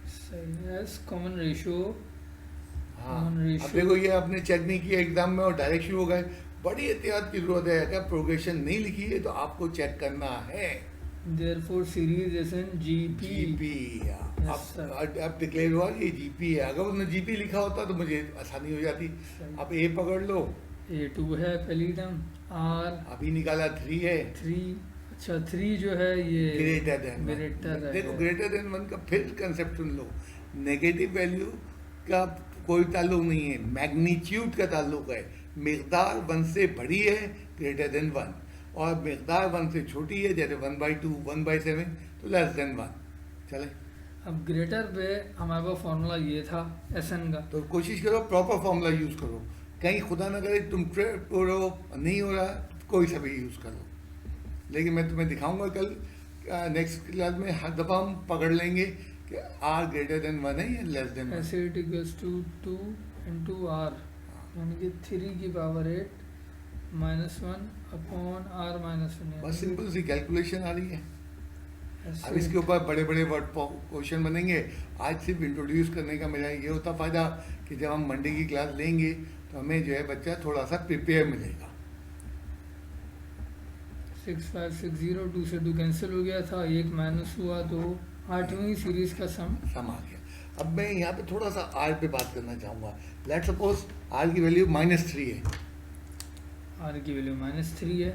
S2: सही है, कॉमन रेशियो
S1: हाँ
S2: कॉमन
S1: अब
S2: रेशियो
S1: देखो ये आपने चेक नहीं किया एग्जाम में और डायरेक्ट शुरू हो गए, बड़ी एहतियात की जरूरत है। अगर प्रोग्रेशन नहीं लिखी है तो आपको चेक करना है।
S2: Therefore series is in GP.
S1: GP
S2: sir.
S1: अब डिक्लेयर हुआ ये जीपी है। अगर उसने जीपी लिखा होता तो मुझे आसानी हो जाती। अब ए पकड़ लो,
S2: A2 है पहली टर्म, R
S1: अभी निकाला 3 है,
S2: 3, अच्छा 3 जो है ये
S1: ग्रेटर देन
S2: ग्रेटर है।
S1: देखो ग्रेटर देन 1 का फिर कंसेप्ट सुन लो, नेगेटिव वैल्यू का कोई ताल्लुक नहीं है, मैग्नीट्यूड का ताल्लुक है। मिकदार 1 से बड़ी है ग्रेटर देन 1, और मिकदार 1 से छोटी है जैसे 1/2 1/7 तो लेस देन 1। चले
S2: अब ग्रेटर पे हमारे पास फॉर्मूला ये था SN का,
S1: तो कोशिश करो प्रॉपर फॉर्मूला यूज़ करो, कहीं खुदा ना करे तुम ट्रेप करो नहीं हो रहा कोई सा भी यूज़ करो। लेकिन मैं तुम्हें दिखाऊंगा कल नेक्स्ट क्लास में, हर दफ़ा हम पकड़ लेंगे कि R ग्रेटर देन 1 है या लेस देन 1।
S2: ऐसे it equals to 2 into R, यानी कि 3 की पावर 8 -1 अपॉन R -1।
S1: बस सिंपल सी कैलकुलेशन आ रही है। अब इसके ऊपर बड़े बड़े वर्ड क्वेश्चन बनेंगे। आज सिर्फ इंट्रोड्यूस करने का मेरा ये होता फ़ायदा कि जब हम मंडे की क्लास लेंगे तो हमें जो है बच्चा थोड़ा सा प्रिपेयर मिलेगा।
S2: 6560 2 से 2 कैंसिल हो गया था, एक माइनस हुआ तो 8वीं सीरीज का सम
S1: आ गया। अब मैं यहाँ पे थोड़ा सा आर पे बात करना चाहूँगा। लेट सपोज आर की वैल्यू -3 है,
S2: R की वैल्यू -3 है।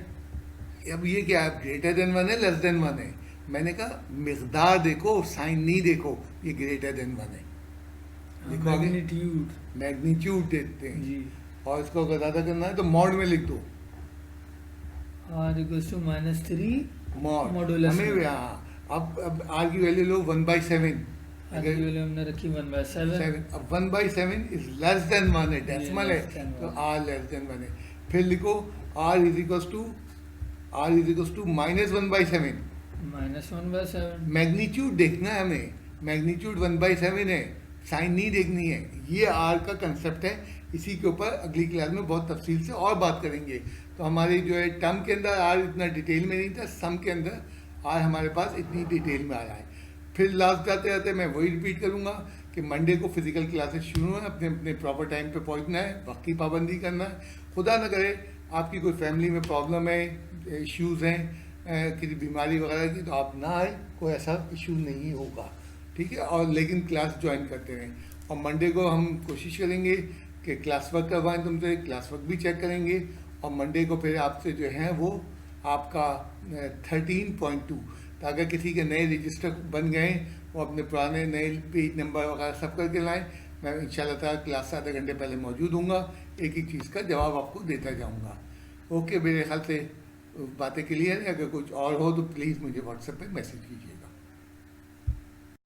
S1: अब ये क्या है, ग्रेटर देन 1 है लेस देन 1 है। मैंने कहा मिकदार देखो, साइन नहीं देखो, ये ग्रेटर देन 1 है। लिखो आगे,
S2: मैग्नीट्यूड
S1: मैग्नीट्यूड देखते हैं
S2: जी,
S1: और इसको अगर ज़्यादा करना है तो मॉड में लिख दो,
S2: R equals to -3
S1: mod
S2: modulus
S1: हमें
S2: में।
S1: यहाँ अब आर की वैल्यू लो 1/7,
S2: R की वैल्यू हमने रखी 1/7।
S1: 7 अब 1/7 इज लेस देन 1 है, डेसिमल है
S2: less than
S1: तो
S2: 1।
S1: आर लेस देन 1 है। फिर लिखो r is equals to -1/7।
S2: -1/7
S1: magnitude देखना है हमें, मैग्नीट्यूड 1/7 है, साइन नहीं देखनी है। ये आर का कंसेप्ट है, इसी के ऊपर अगली क्लास में बहुत तफसील से और बात करेंगे। तो हमारे जो है टर्म के अंदर आर इतना डिटेल में नहीं था, सम के अंदर आर हमारे पास इतनी डिटेल में आ रहा है। फिर लास्ट जाते जाते मैं वही रिपीट करूँगा कि मंडे को फिजिकल क्लासेस शुरू हैं, अपने अपने प्रॉपर टाइम पे पहुँचना है, वक्त की पाबंदी करना है। खुदा न करे आपकी कोई फैमिली में प्रॉब्लम है, इश्यूज़ हैं किसी बीमारी वगैरह की, तो आप ना आए, कोई ऐसा इशू नहीं होगा, ठीक है। और लेकिन क्लास ज्वाइन करते रहें। और मंडे को हम कोशिश करेंगे कि क्लास वर्क करवाएं तुमसे, क्लास वर्क भी चेक करेंगे। और मंडे को फिर आपसे जो है वो आपका 13.2, तो अगर किसी के नए रजिस्टर बन गए वो अपने पुराने नए पेज नंबर वगैरह सब करके लाएं। मैं इंशाल्लाह ताला क्लास से आधे घंटे पहले मौजूद हूँगा, एक एक चीज़ का जवाब आपको देता जाऊँगा। ओके, मेरे ख्याल से बातें क्लियर है। अगर कुछ और हो तो प्लीज़ मुझे व्हाट्सएप पे मैसेज कीजिएगा।